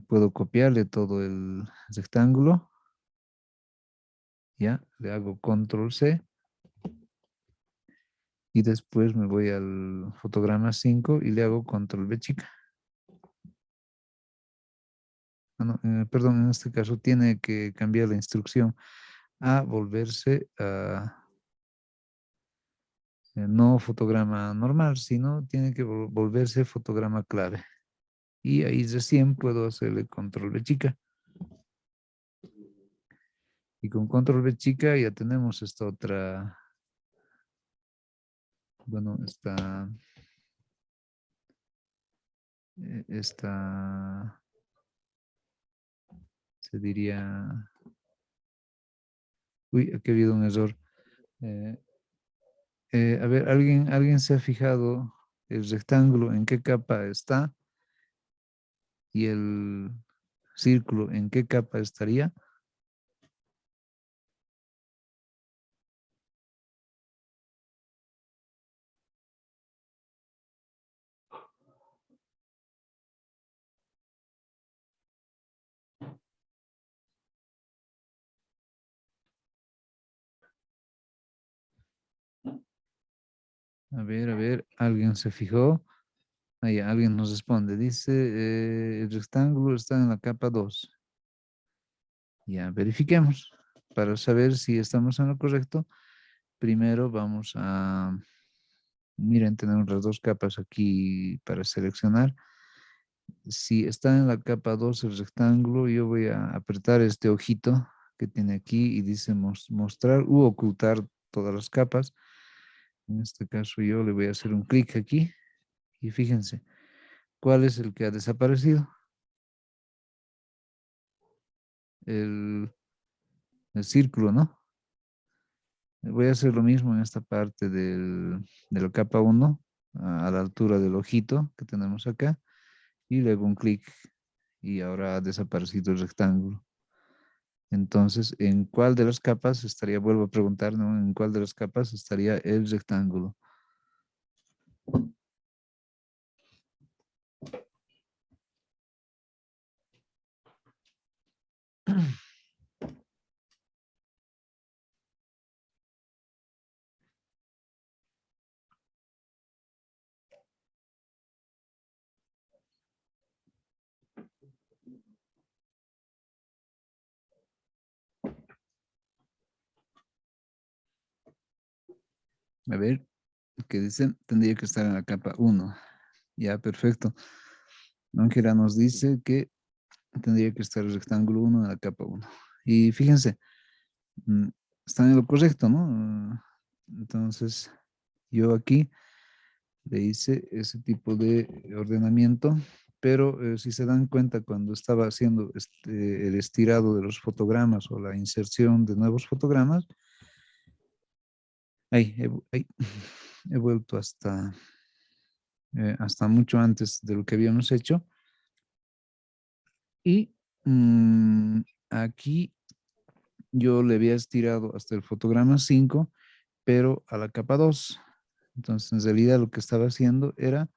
puedo copiarle todo el rectángulo. Ya, le hago control C. Y después me voy al fotograma 5 y le hago control V chica. Perdón, en este caso tiene que cambiar la instrucción a volverse a no fotograma normal, sino tiene que volverse fotograma clave. Y ahí recién puedo hacerle control V chica. Y con control V chica ya tenemos esta otra, bueno, esta se diría, uy, aquí ha habido un error. A ver, ¿alguien se ha fijado el rectángulo en qué capa está y el círculo en qué capa estaría? A ver, alguien se fijó. Ahí alguien nos responde. Dice, el rectángulo está en la capa 2. Ya, verifiquemos. Para saber si estamos en lo correcto, primero vamos a... Miren, tenemos las dos capas aquí para seleccionar. Si está en la capa 2 el rectángulo, yo voy a apretar este ojito que tiene aquí y dice mostrar u ocultar todas las capas. En este caso yo le voy a hacer un clic aquí y fíjense, ¿cuál es el que ha desaparecido? El círculo, ¿no? Voy a hacer lo mismo en esta parte de la capa 1, a la altura del ojito que tenemos acá, y luego un clic y ahora ha desaparecido el rectángulo. Entonces, ¿en cuál de las capas estaría, vuelvo a preguntar, ¿no? ¿En cuál de las capas estaría el rectángulo? A ver, ¿qué dicen? Tendría que estar en la capa 1. Ya, perfecto. Ángela nos dice que tendría que estar el rectángulo 1 en la capa 1. Y fíjense, mm, están en lo correcto, ¿no? Entonces, yo aquí le hice ese tipo de ordenamiento, pero si se dan cuenta cuando estaba haciendo el estirado de los fotogramas o la inserción de nuevos fotogramas, ahí, ahí, he vuelto hasta mucho antes de lo que habíamos hecho. Y aquí yo le había estirado hasta el fotograma 5, pero a la capa 2. Entonces, en realidad lo que estaba haciendo era...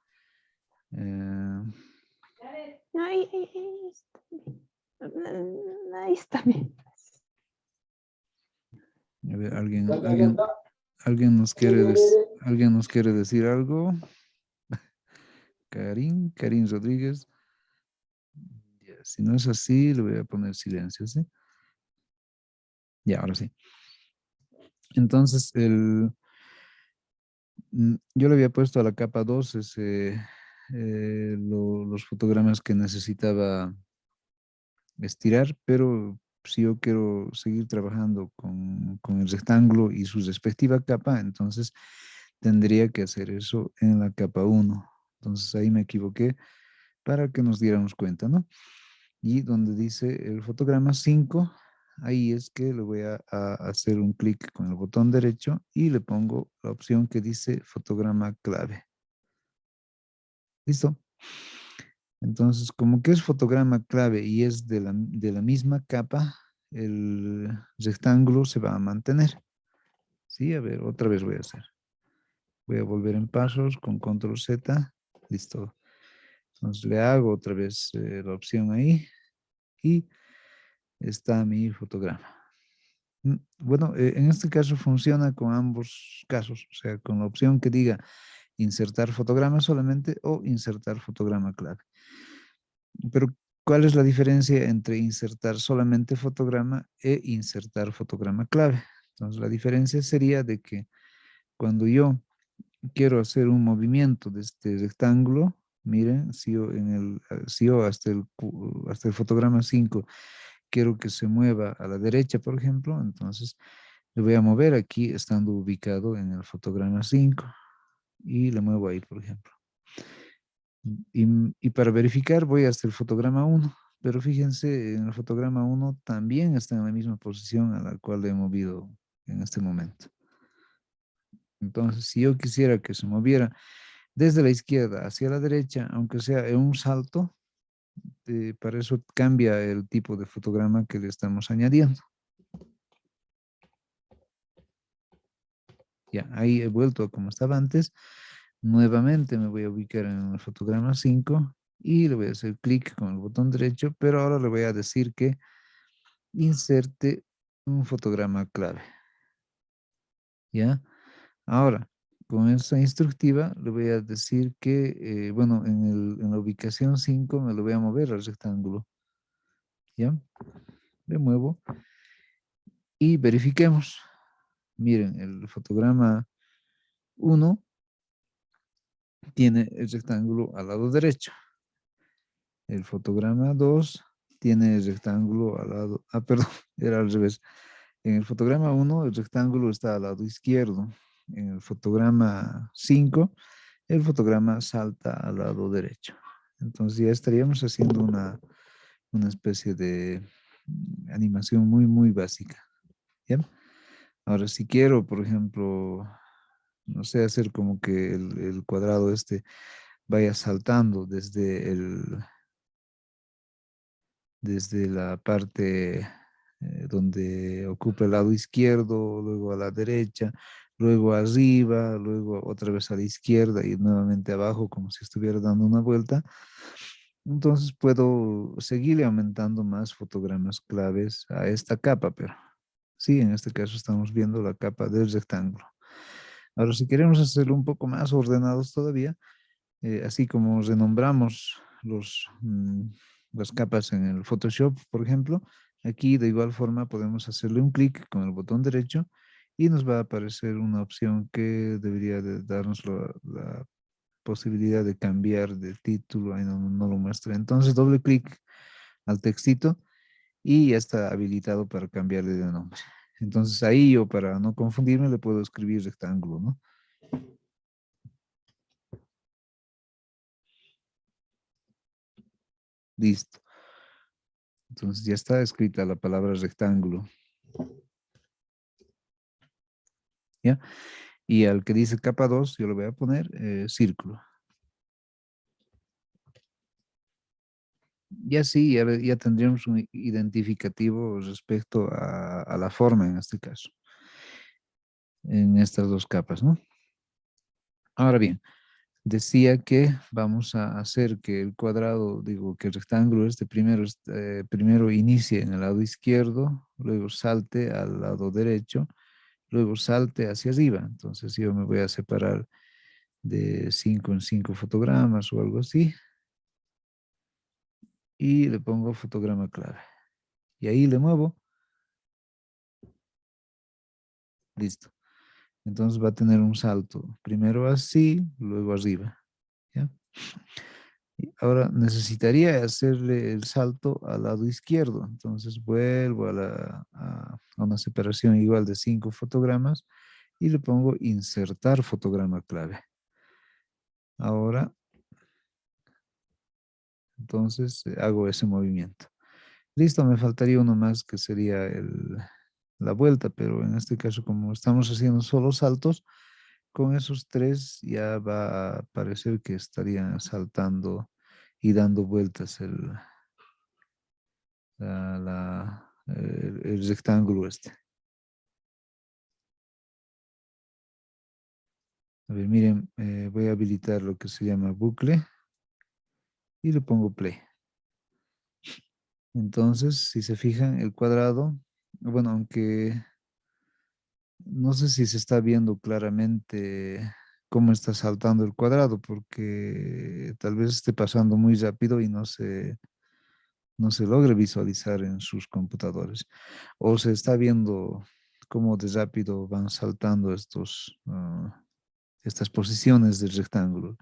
Ahí, ahí está bien. a ver, alguien nos quiere decir algo. Karin Rodríguez. Ya, si no es así, le voy a poner silencio, ¿sí? Ya, ahora sí. Entonces, yo le había puesto a la capa 2 los fotogramas que necesitaba estirar, pero si yo quiero seguir trabajando con el rectángulo y su respectiva capa, entonces tendría que hacer eso en la capa 1. Entonces ahí me equivoqué para que nos diéramos cuenta, ¿no? Y donde dice el fotograma 5, ahí es que le voy a hacer un clic con el botón derecho y le pongo la opción que dice fotograma clave. ¿Listo? Entonces, como que es fotograma clave y es de la misma capa, el rectángulo se va a mantener. Sí, a ver, otra vez voy a hacer. Voy a volver en pasos con control Z. Listo. Entonces le hago otra vez la opción ahí y está mi fotograma. Bueno, en este caso funciona con ambos casos, o sea, con la opción que diga insertar fotograma solamente o insertar fotograma clave. Pero, ¿cuál es la diferencia entre insertar solamente fotograma e insertar fotograma clave? Entonces, la diferencia sería de que cuando yo quiero hacer un movimiento de este rectángulo, miren, si yo hasta el fotograma 5 quiero que se mueva a la derecha, por ejemplo, entonces le voy a mover aquí estando ubicado en el fotograma 5 y le muevo ahí, por ejemplo. Y para verificar voy hasta el fotograma 1, pero fíjense, en el fotograma 1 también está en la misma posición a la cual le he movido en este momento. Entonces, si yo quisiera que se moviera desde la izquierda hacia la derecha, aunque sea en un salto, para eso cambia el tipo de fotograma que le estamos añadiendo. Ya, ahí he vuelto a como estaba antes. Nuevamente me voy a ubicar en el fotograma 5 y le voy a hacer clic con el botón derecho, pero ahora le voy a decir que inserte un fotograma clave. ¿Ya? Ahora, con esa instructiva le voy a decir que, bueno, en la ubicación 5 me lo voy a mover al rectángulo. ¿Ya? Le muevo y verifiquemos. Miren, el fotograma 1 tiene el rectángulo al lado derecho. El fotograma 2 tiene el rectángulo al lado, perdón, era al revés. En el fotograma 1 el rectángulo está al lado izquierdo. En el fotograma 5 el fotograma salta al lado derecho. Entonces ya estaríamos haciendo una especie de animación muy, muy básica. ¿Ya? Ahora, si quiero, por ejemplo, no sé, hacer como que el cuadrado este vaya saltando desde la parte donde ocupa el lado izquierdo, luego a la derecha, luego arriba, luego otra vez a la izquierda y nuevamente abajo como si estuviera dando una vuelta. Entonces puedo seguirle aumentando más fotogramas claves a esta capa, pero sí, en este caso estamos viendo la capa del rectángulo. Ahora, si queremos hacerlo un poco más ordenados todavía, así como renombramos las capas en el Photoshop, por ejemplo, aquí de igual forma podemos hacerle un clic con el botón derecho y nos va a aparecer una opción que debería de darnos la posibilidad de cambiar de título, ahí no lo muestra. Entonces doble clic al textito y ya está habilitado para cambiarle de nombre. Entonces ahí yo para no confundirme le puedo escribir rectángulo, ¿no? Listo. Entonces ya está escrita la palabra rectángulo. ¿Ya? Y al que dice capa 2 yo le voy a poner círculo. Y así ya tendríamos un identificativo respecto a la forma en este caso. En estas dos capas, ¿no? Ahora bien, decía que vamos a hacer que el cuadrado, digo, que el rectángulo primero inicie en el lado izquierdo, luego salte al lado derecho, luego salte hacia arriba. Entonces yo me voy a separar de 5 en 5 fotogramas o algo así. Y le pongo fotograma clave. Y ahí le muevo. Listo. Entonces va a tener un salto. Primero así, luego arriba. ¿Ya? Y ahora necesitaría hacerle el salto al lado izquierdo. Entonces vuelvo a una separación igual de 5 fotogramas y le pongo insertar fotograma clave. Ahora, entonces hago ese movimiento. Listo, me faltaría uno más que sería la vuelta, pero en este caso como estamos haciendo solo saltos, con esos 3 ya va a parecer que estarían saltando y dando vueltas el rectángulo este. A ver, miren, voy a habilitar lo que se llama bucle y le pongo play. Entonces, si se fijan, el cuadrado, bueno, aunque no sé si se está viendo claramente cómo está saltando el cuadrado, porque tal vez esté pasando muy rápido y no se logre visualizar en sus computadores. O se está viendo cómo de rápido van saltando estas posiciones del rectángulo.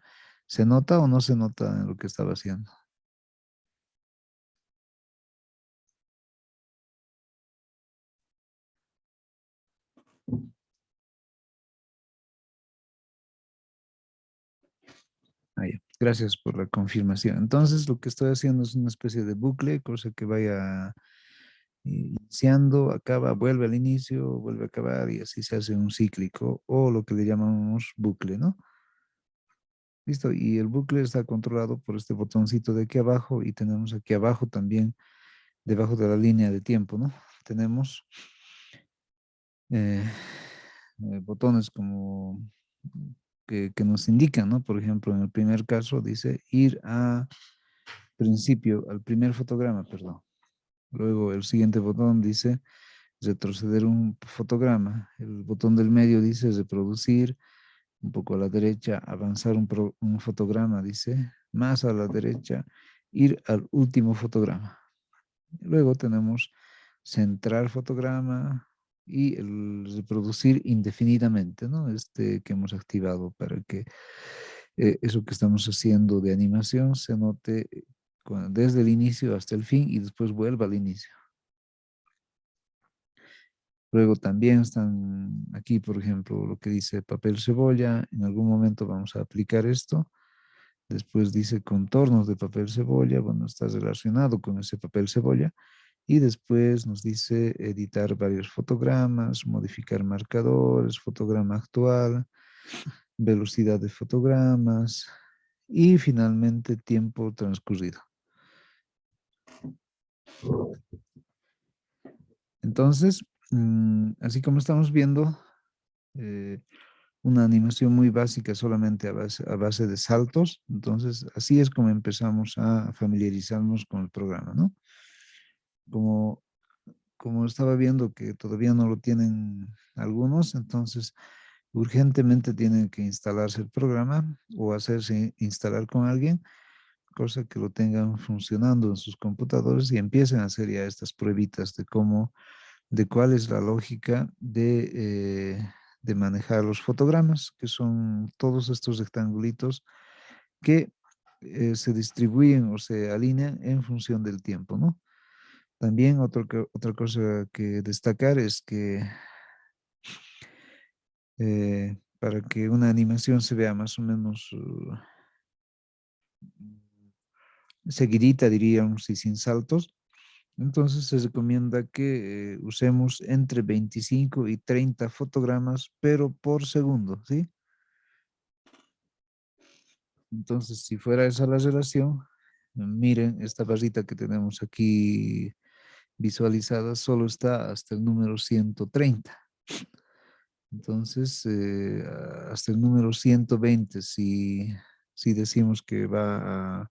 ¿Se nota o no se nota en lo que estaba haciendo? Gracias por la confirmación. Entonces, lo que estoy haciendo es una especie de bucle, cosa que vaya iniciando, acaba, vuelve al inicio, vuelve a acabar y así se hace un cíclico o lo que le llamamos bucle, ¿no? Listo, y el bucle está controlado por este botoncito de aquí abajo y tenemos aquí abajo también, debajo de la línea de tiempo, ¿no? Tenemos botones como que nos indican, ¿no? Por ejemplo, en el primer caso dice ir a principio, al primer fotograma, perdón. Luego el siguiente botón dice retroceder un fotograma. El botón del medio dice reproducir un poco a la derecha, avanzar un fotograma, dice, más a la derecha, ir al último fotograma. Luego tenemos centrar fotograma y el reproducir indefinidamente, ¿no? Este que hemos activado para que eso que estamos haciendo de animación se note desde el inicio hasta el fin y después vuelva al inicio. Luego también están aquí, por ejemplo, lo que dice papel cebolla. En algún momento vamos a aplicar esto. Después dice contornos de papel cebolla. Bueno, está relacionado con ese papel cebolla. Y después nos dice editar varios fotogramas, modificar marcadores, fotograma actual, velocidad de fotogramas y finalmente tiempo transcurrido. Entonces, así como estamos viendo, una animación muy básica solamente a base de saltos. Entonces, así es como empezamos a familiarizarnos con el programa, ¿no? Como estaba viendo que todavía no lo tienen algunos, entonces urgentemente tienen que instalarse el programa o hacerse instalar con alguien, cosa que lo tengan funcionando en sus computadores y empiecen a hacer ya estas pruebitas de cuál es la lógica de manejar los fotogramas, que son todos estos rectangulitos que se distribuyen o se alinean en función del tiempo, ¿no? También otra cosa que destacar es que para que una animación se vea más o menos seguidita, diríamos, y sin saltos, entonces se recomienda que usemos entre 25 y 30 fotogramas, pero por segundo, ¿sí? Entonces, si fuera esa la relación, miren, esta barrita que tenemos aquí visualizada solo está hasta el número 130. Entonces, hasta el número 120, si decimos que va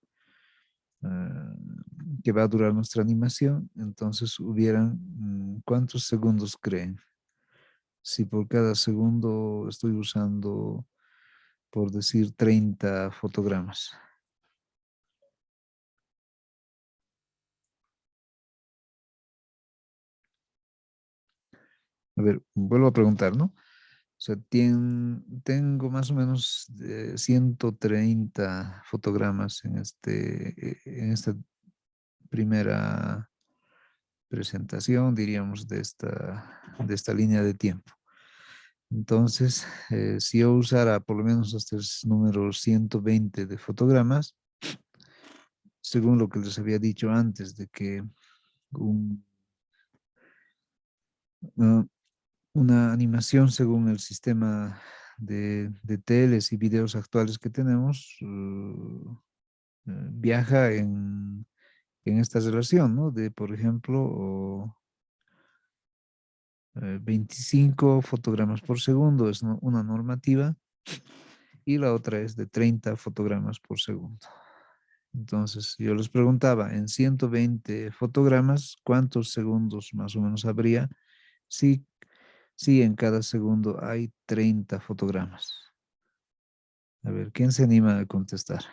a durar nuestra animación, entonces hubieran, ¿cuántos segundos creen? Si por cada segundo estoy usando, por decir, 30 fotogramas. A ver, vuelvo a preguntar, ¿no? O sea, tengo más o menos 130 fotogramas en esta primera presentación, diríamos, de esta línea de tiempo. Entonces, si yo usara por lo menos hasta el número 120 de fotogramas, según lo que les había dicho antes, de que una animación según el sistema de teles y videos actuales que tenemos, viaja en esta relación, ¿no? De, por ejemplo, 25 fotogramas por segundo es una normativa y la otra es de 30 fotogramas por segundo. Entonces, yo les preguntaba, en 120 fotogramas, ¿cuántos segundos más o menos habría si en cada segundo hay 30 fotogramas? A ver, ¿quién se anima a contestar?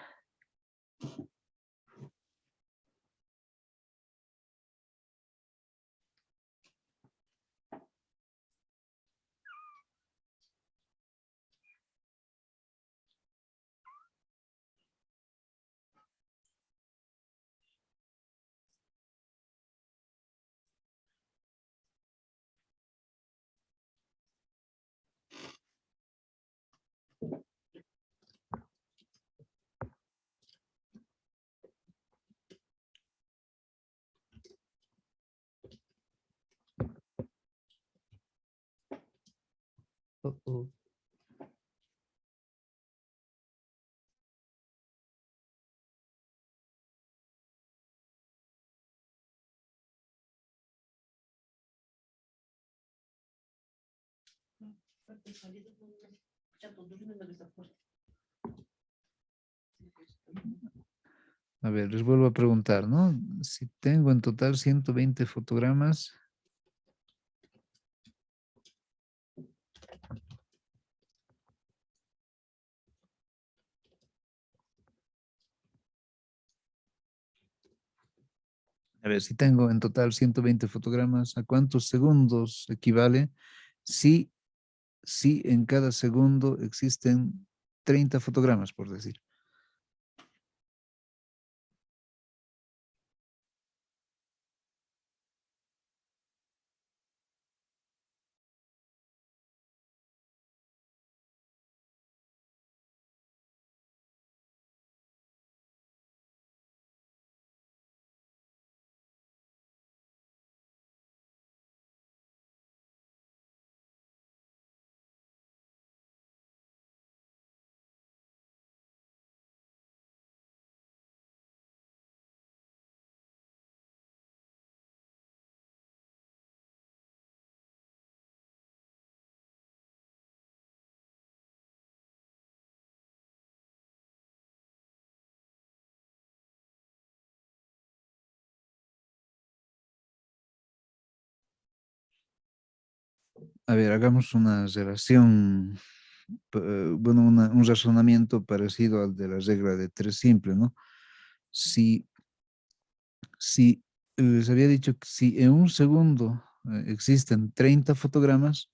Uh-oh. A ver, les vuelvo a preguntar, ¿no? Si tengo en total 120 fotogramas, A ver, si tengo en total 120 fotogramas, ¿a cuántos segundos equivale? Si, si en cada segundo existen 30 fotogramas, por decir. A ver, hagamos una relación, bueno, un razonamiento parecido al de la regla de tres simple, ¿no? Si, si les había dicho que si en un segundo existen 30 fotogramas,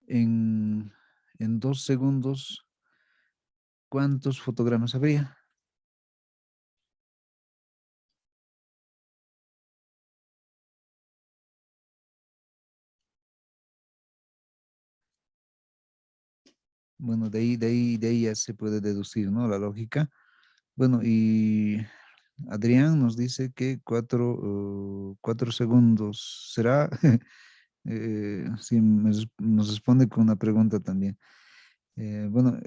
en 2 segundos, ¿cuántos fotogramas habría? Bueno, de ahí ya se puede deducir, ¿no? La lógica. Bueno, y Adrián nos dice que 4 segundos. ¿Será? Sí, nos responde con una pregunta también. Bueno,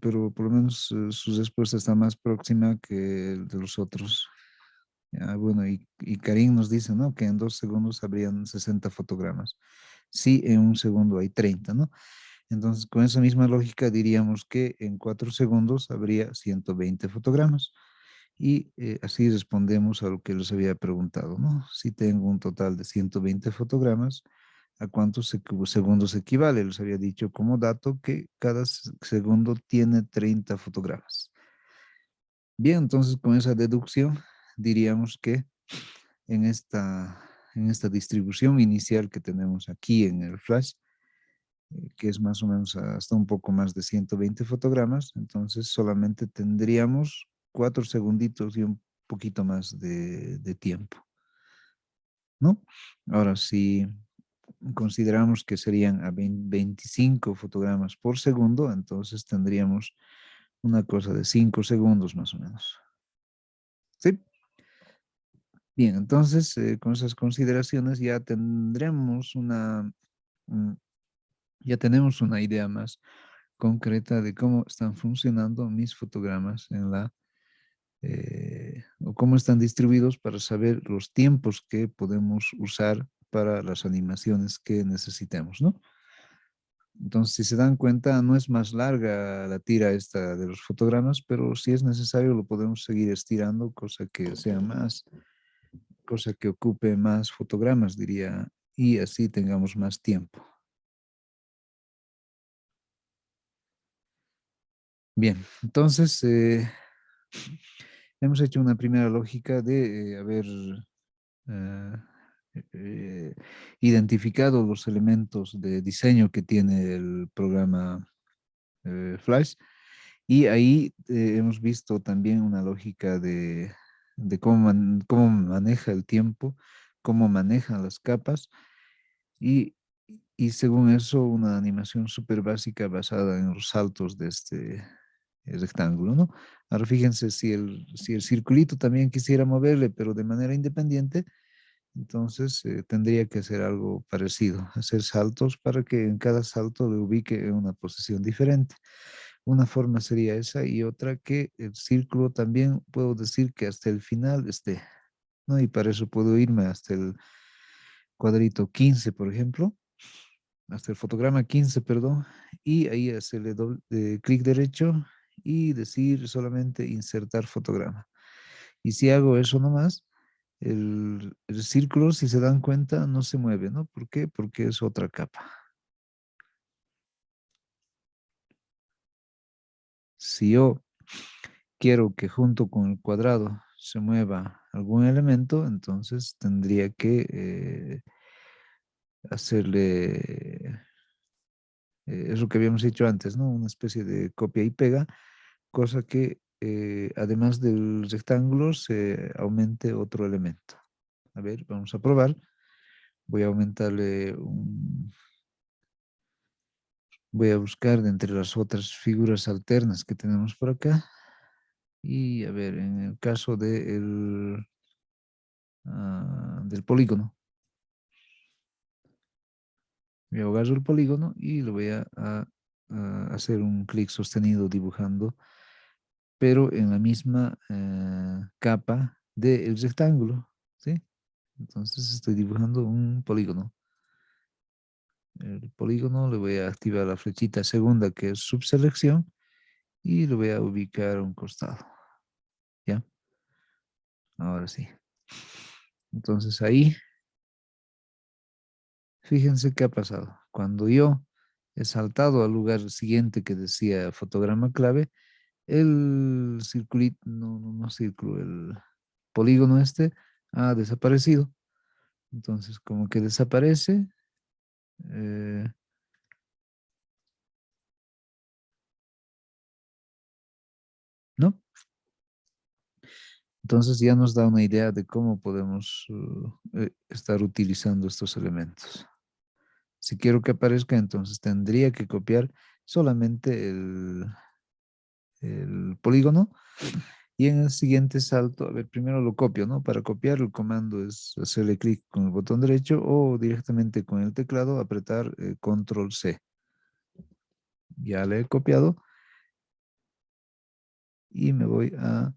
pero por lo menos su respuesta está más próxima que el de los otros. Bueno, y Karim nos dice, ¿no? Que en 2 segundos habrían 60 fotogramas. Sí, en un segundo hay 30, ¿no? Entonces, con esa misma lógica diríamos que en 4 segundos habría 120 fotogramas. Y así respondemos a lo que les había preguntado, ¿no? Si tengo un total de 120 fotogramas, ¿a cuántos segundos equivale? Les había dicho como dato que cada segundo tiene 30 fotogramas. Bien, entonces con esa deducción diríamos que en esta distribución inicial que tenemos aquí en el flash, que es más o menos hasta un poco más de 120 fotogramas, entonces solamente tendríamos 4 segunditos y un poquito más de tiempo, ¿no? Ahora, si consideramos que serían a 25 fotogramas por segundo, entonces tendríamos una cosa de 5 segundos más o menos. ¿Sí? Bien, entonces con esas consideraciones mm, ya tenemos una idea más concreta de cómo están funcionando mis fotogramas o cómo están distribuidos para saber los tiempos que podemos usar para las animaciones que necesitemos, ¿no? Entonces, si se dan cuenta, no es más larga la tira esta de los fotogramas, pero si es necesario lo podemos seguir estirando, cosa que ocupe más fotogramas, diría, y así tengamos más tiempo. Bien, entonces hemos hecho una primera lógica de haber eh, eh, identificado los elementos de diseño que tiene el programa Flash. Y ahí hemos visto también una lógica de cómo maneja el tiempo, cómo manejan las capas y, y según eso una animación súper básica basada en los saltos de este rectángulo, ¿no? Ahora fíjense si el circulito también quisiera moverle, pero de manera independiente, entonces tendría que hacer algo parecido, hacer saltos para que en cada salto le ubique en una posición diferente. Una forma sería esa y otra que el círculo también puedo decir que hasta el final esté, ¿no? Y para eso puedo irme hasta el cuadrito 15, por ejemplo, hasta el fotograma 15, perdón, y ahí hacerle clic derecho y decir solamente insertar fotograma. Y si hago eso nomás, el círculo, si se dan cuenta, no se mueve, ¿no? ¿Por qué? Porque es otra capa. Si yo quiero que junto con el cuadrado se mueva algún elemento, entonces tendría que hacerle, es lo que habíamos hecho antes, ¿no? Una especie de copia y pega, cosa que además del rectángulo se aumente otro elemento. A ver, vamos a probar. Voy a aumentarle voy a buscar de entre las otras figuras alternas que tenemos por acá. Y a ver, en el caso del polígono. Voy a agarrar el polígono y lo voy a hacer un clic sostenido dibujando, pero en la misma capa del rectángulo, ¿sí? Entonces estoy dibujando un polígono. El polígono le voy a activar la flechita segunda que es subselección y lo voy a ubicar a un costado. ¿Ya? Ahora sí. Entonces ahí, fíjense qué ha pasado. Cuando yo he saltado al lugar siguiente que decía fotograma clave, el circulito, no círculo, el polígono este ha desaparecido. Entonces, como que desaparece, eh, ¿no? Entonces ya nos da una idea de cómo podemos estar utilizando estos elementos. Si quiero que aparezca, entonces tendría que copiar solamente el polígono y en el siguiente salto, a ver, primero lo copio, ¿no? Para copiar el comando es hacerle clic con el botón derecho o directamente con el teclado apretar control C. Ya le he copiado y me voy a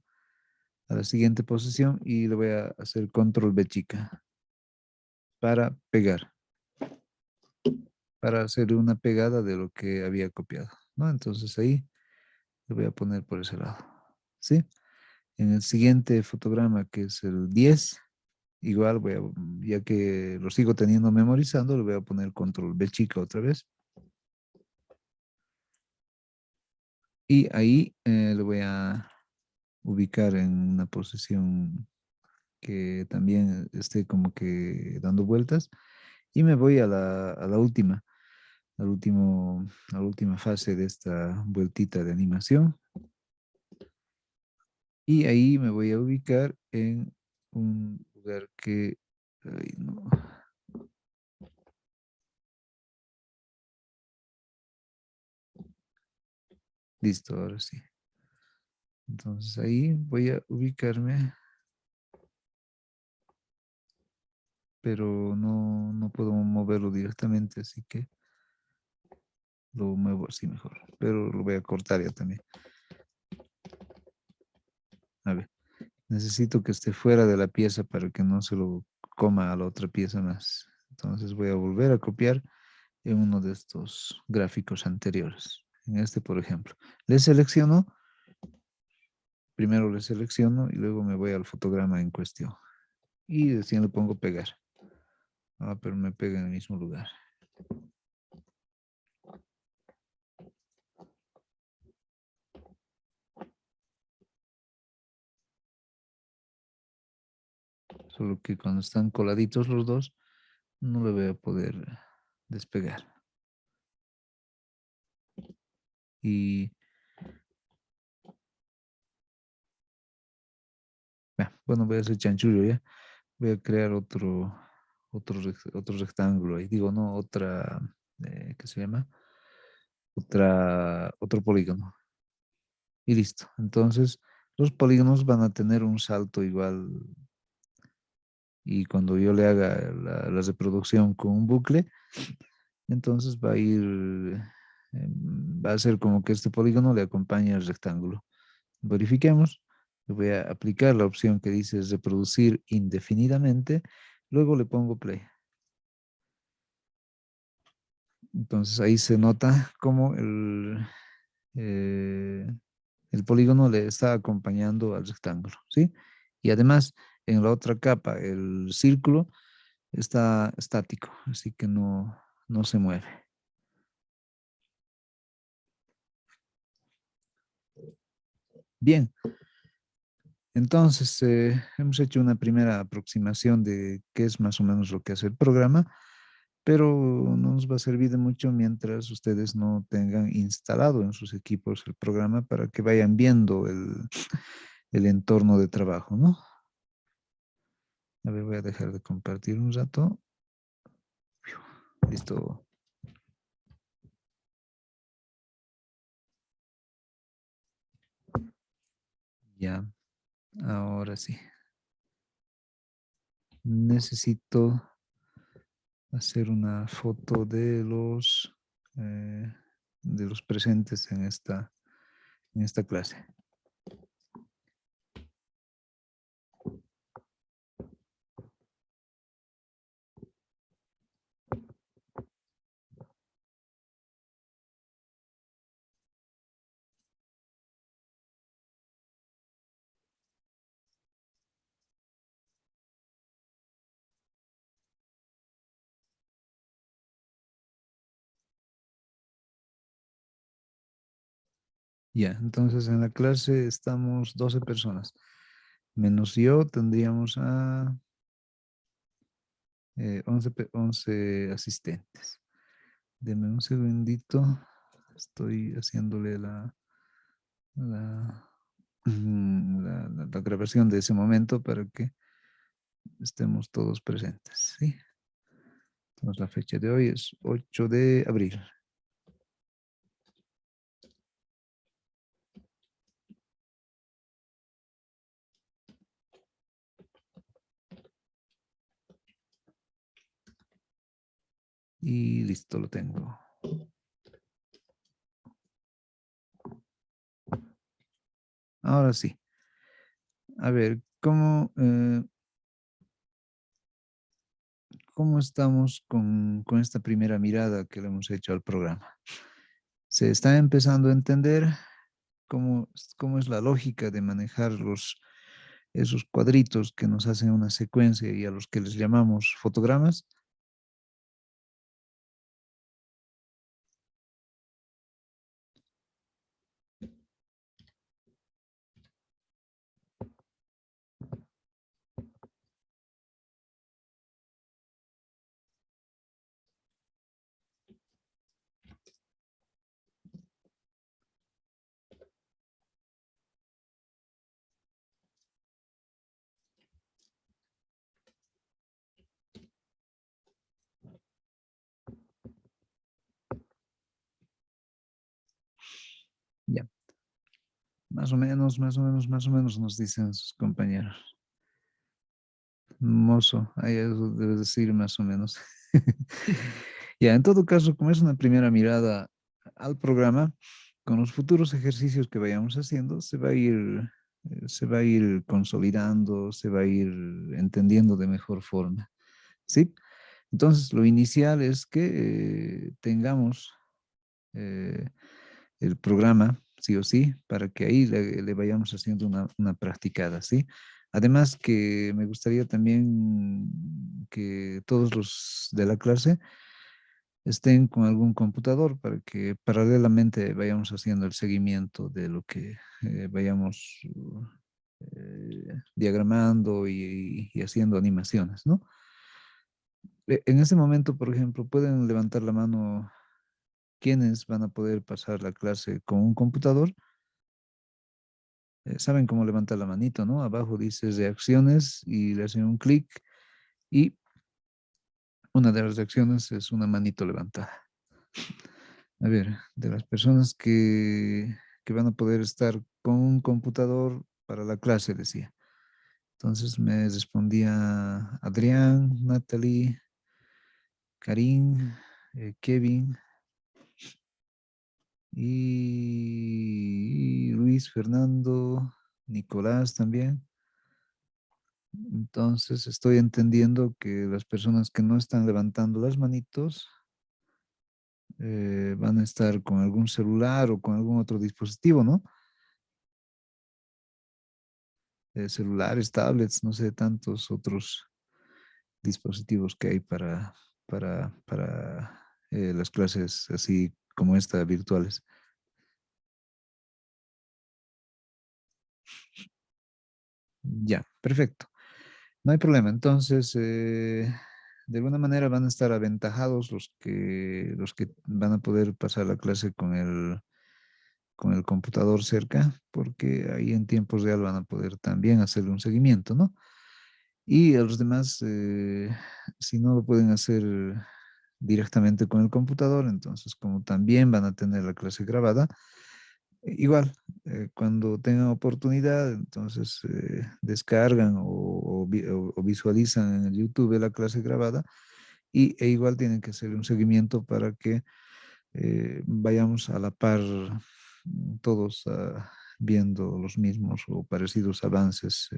la siguiente posición y le voy a hacer control B chica para pegar, para hacer una pegada de lo que había copiado, ¿no? Entonces ahí le voy a poner por ese lado, ¿sí? En el siguiente fotograma, que es el 10, igual voy a, ya que lo sigo teniendo memorizando, le voy a poner control B chica otra vez. Y ahí le voy a ubicar en una posición que también esté como que dando vueltas. Y me voy a la última, a la última fase de esta vueltita de animación. Y ahí me voy a ubicar en un lugar que... ay, no. Listo, ahora sí. Entonces ahí voy a ubicarme, pero no puedo moverlo directamente, así que lo muevo así mejor. Pero lo voy a cortar ya también. A ver, necesito que esté fuera de la pieza para que no se lo coma a la otra pieza más. Entonces voy a volver a copiar en uno de estos gráficos anteriores. En este, por ejemplo. Le selecciono, primero le selecciono y luego me voy al fotograma en cuestión. Y recién le pongo pegar. Ah, pero me pega en el mismo lugar. Solo que cuando están coladitos los dos, no le voy a poder despegar. Y bueno, voy a hacer chanchullo ya. Voy a crear otro rectángulo ahí. Digo, no, otra, ¿qué se llama? Otro polígono. Y listo. Entonces, los polígonos van a tener un salto igual. Y cuando yo le haga la reproducción con un bucle, entonces va a ir, va a ser como que este polígono le acompaña al rectángulo. Verifiquemos. Le voy a aplicar la opción que dice reproducir indefinidamente. Luego le pongo play. Entonces ahí se nota cómo el polígono le está acompañando al rectángulo, ¿sí? Y además, en la otra capa, el círculo está estático, así que no se mueve. Bien. Entonces, hemos hecho una primera aproximación de qué es más o menos lo que hace el programa, pero no nos va a servir de mucho mientras ustedes no tengan instalado en sus equipos el programa para que vayan viendo el entorno de trabajo, ¿no? A ver, voy a dejar de compartir un rato. Listo. Ya, ahora sí. Necesito hacer una foto de los presentes en esta clase. Ya, entonces en la clase estamos 12 personas. Menos yo tendríamos a 11 asistentes. Deme un segundito. Estoy haciéndole la, la grabación de ese momento para que estemos todos presentes. ¿Sí? Entonces la fecha de hoy es 8 de abril. Y listo, lo tengo. Ahora sí. A ver, ¿cómo estamos con esta primera mirada que le hemos hecho al programa? ¿Se está empezando a entender cómo es la lógica de manejar esos cuadritos que nos hacen una secuencia y a los que les llamamos fotogramas? Ya, más o menos, nos dicen sus compañeros. Mozo, ahí eso debes decir más o menos. Ya, en todo caso, como es una primera mirada al programa, con los futuros ejercicios que vayamos haciendo, se va a ir consolidando, se va a ir entendiendo de mejor forma. ¿Sí? Entonces, lo inicial es que tengamos eh, el programa, sí o sí, para que ahí le vayamos haciendo una practicada, ¿sí? Además que me gustaría también que todos los de la clase estén con algún computador para que paralelamente vayamos haciendo el seguimiento de lo que vayamos diagramando y haciendo animaciones, ¿no? En ese momento, por ejemplo, pueden levantar la mano quienes van a poder pasar la clase con un computador. Saben cómo levantar la manito, ¿no? Abajo dice reacciones y le hacen un clic y una de las reacciones es una manito levantada. A ver, de las personas que van a poder estar con un computador para la clase, decía. Entonces me respondía Adrián, Natalie, Karim, Kevin y Luis, Fernando, Nicolás también. Entonces estoy entendiendo que las personas que no están levantando las manitos van a estar con algún celular o con algún otro dispositivo, ¿no? Celulares, tablets, no sé, tantos otros dispositivos que hay para las clases así como esta virtuales. Ya, perfecto. No hay problema. Entonces, de alguna manera van a estar aventajados los que van a poder pasar la clase con el computador cerca, porque ahí en tiempo real van a poder también hacerle un seguimiento, ¿no? Y a los demás, si no lo pueden hacer directamente con el computador, entonces como también van a tener la clase grabada, igual, cuando tengan oportunidad, entonces descargan o visualizan en el YouTube la clase grabada e igual tienen que hacer un seguimiento para que vayamos a la par todos viendo los mismos o parecidos avances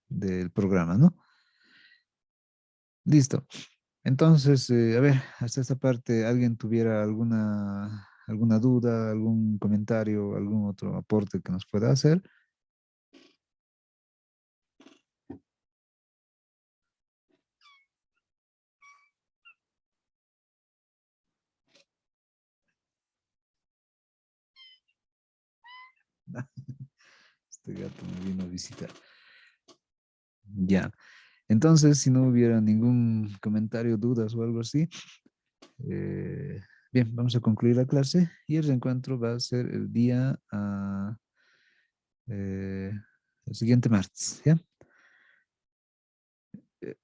del programa, ¿no? Listo. Entonces, a ver, hasta esta parte, ¿alguien tuviera alguna duda, algún comentario, algún otro aporte que nos pueda hacer? Este gato me vino a visitar. Ya. Entonces, si no hubiera ningún comentario, dudas o algo así, eh, bien, vamos a concluir la clase y el reencuentro va a ser el día, el siguiente martes, ¿ya?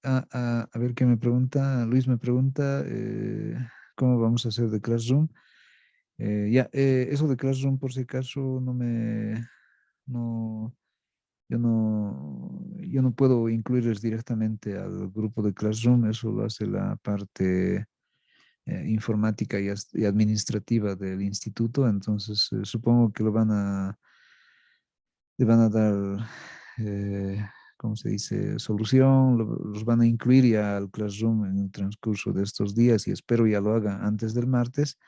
A ver qué me pregunta, Luis me pregunta, ¿cómo vamos a hacer de Classroom? Eso de Classroom, por si acaso, no, yo no puedo incluirles directamente al grupo de Classroom, eso lo hace la parte informática y administrativa del instituto, entonces supongo que le van a dar, ¿cómo se dice?, solución, los van a incluir ya al Classroom en el transcurso de estos días y espero ya lo haga antes del martes.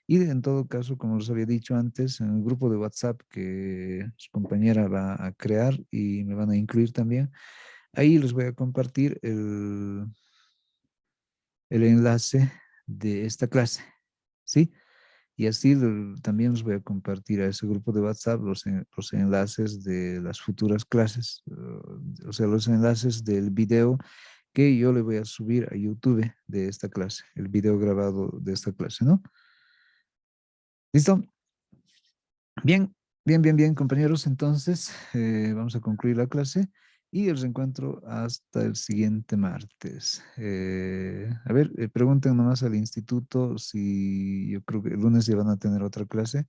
Y en todo caso, como les había dicho antes, en el grupo de WhatsApp que su compañera va a crear y me van a incluir también, ahí les voy a compartir el enlace de esta clase, ¿sí? Y así también les voy a compartir a ese grupo de WhatsApp los enlaces de las futuras clases, o sea, los enlaces del video que yo le voy a subir a YouTube de esta clase, el video grabado de esta clase, ¿no? ¿Listo? Bien, bien, compañeros. Entonces, vamos a concluir la clase y el reencuentro hasta el siguiente martes. A ver, pregunten nomás al instituto si yo creo que el lunes ya van a tener otra clase.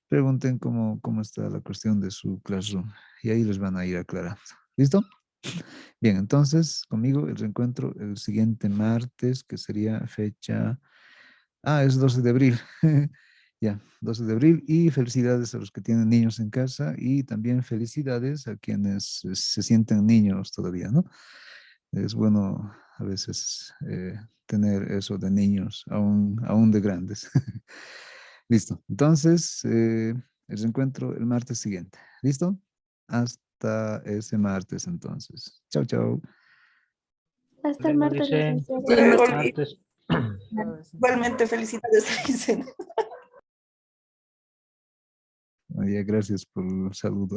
Pregunten cómo está la cuestión de su classroom y ahí les van a ir aclarando. ¿Listo? Bien, entonces, conmigo el reencuentro el siguiente martes, que sería fecha... Ah, es 12 de abril. Ya, 12 de abril. Y felicidades a los que tienen niños en casa y también felicidades a quienes se sienten niños todavía, ¿no? Es bueno a veces tener eso de niños, aún de grandes. Listo. Entonces, el reencuentro el martes siguiente. ¿Listo? Hasta ese martes entonces. Chao, chao. Hasta el Bueno, martes, dicen, licenciado. martes. Igualmente, felicidades, dicen. María, gracias por el saludo.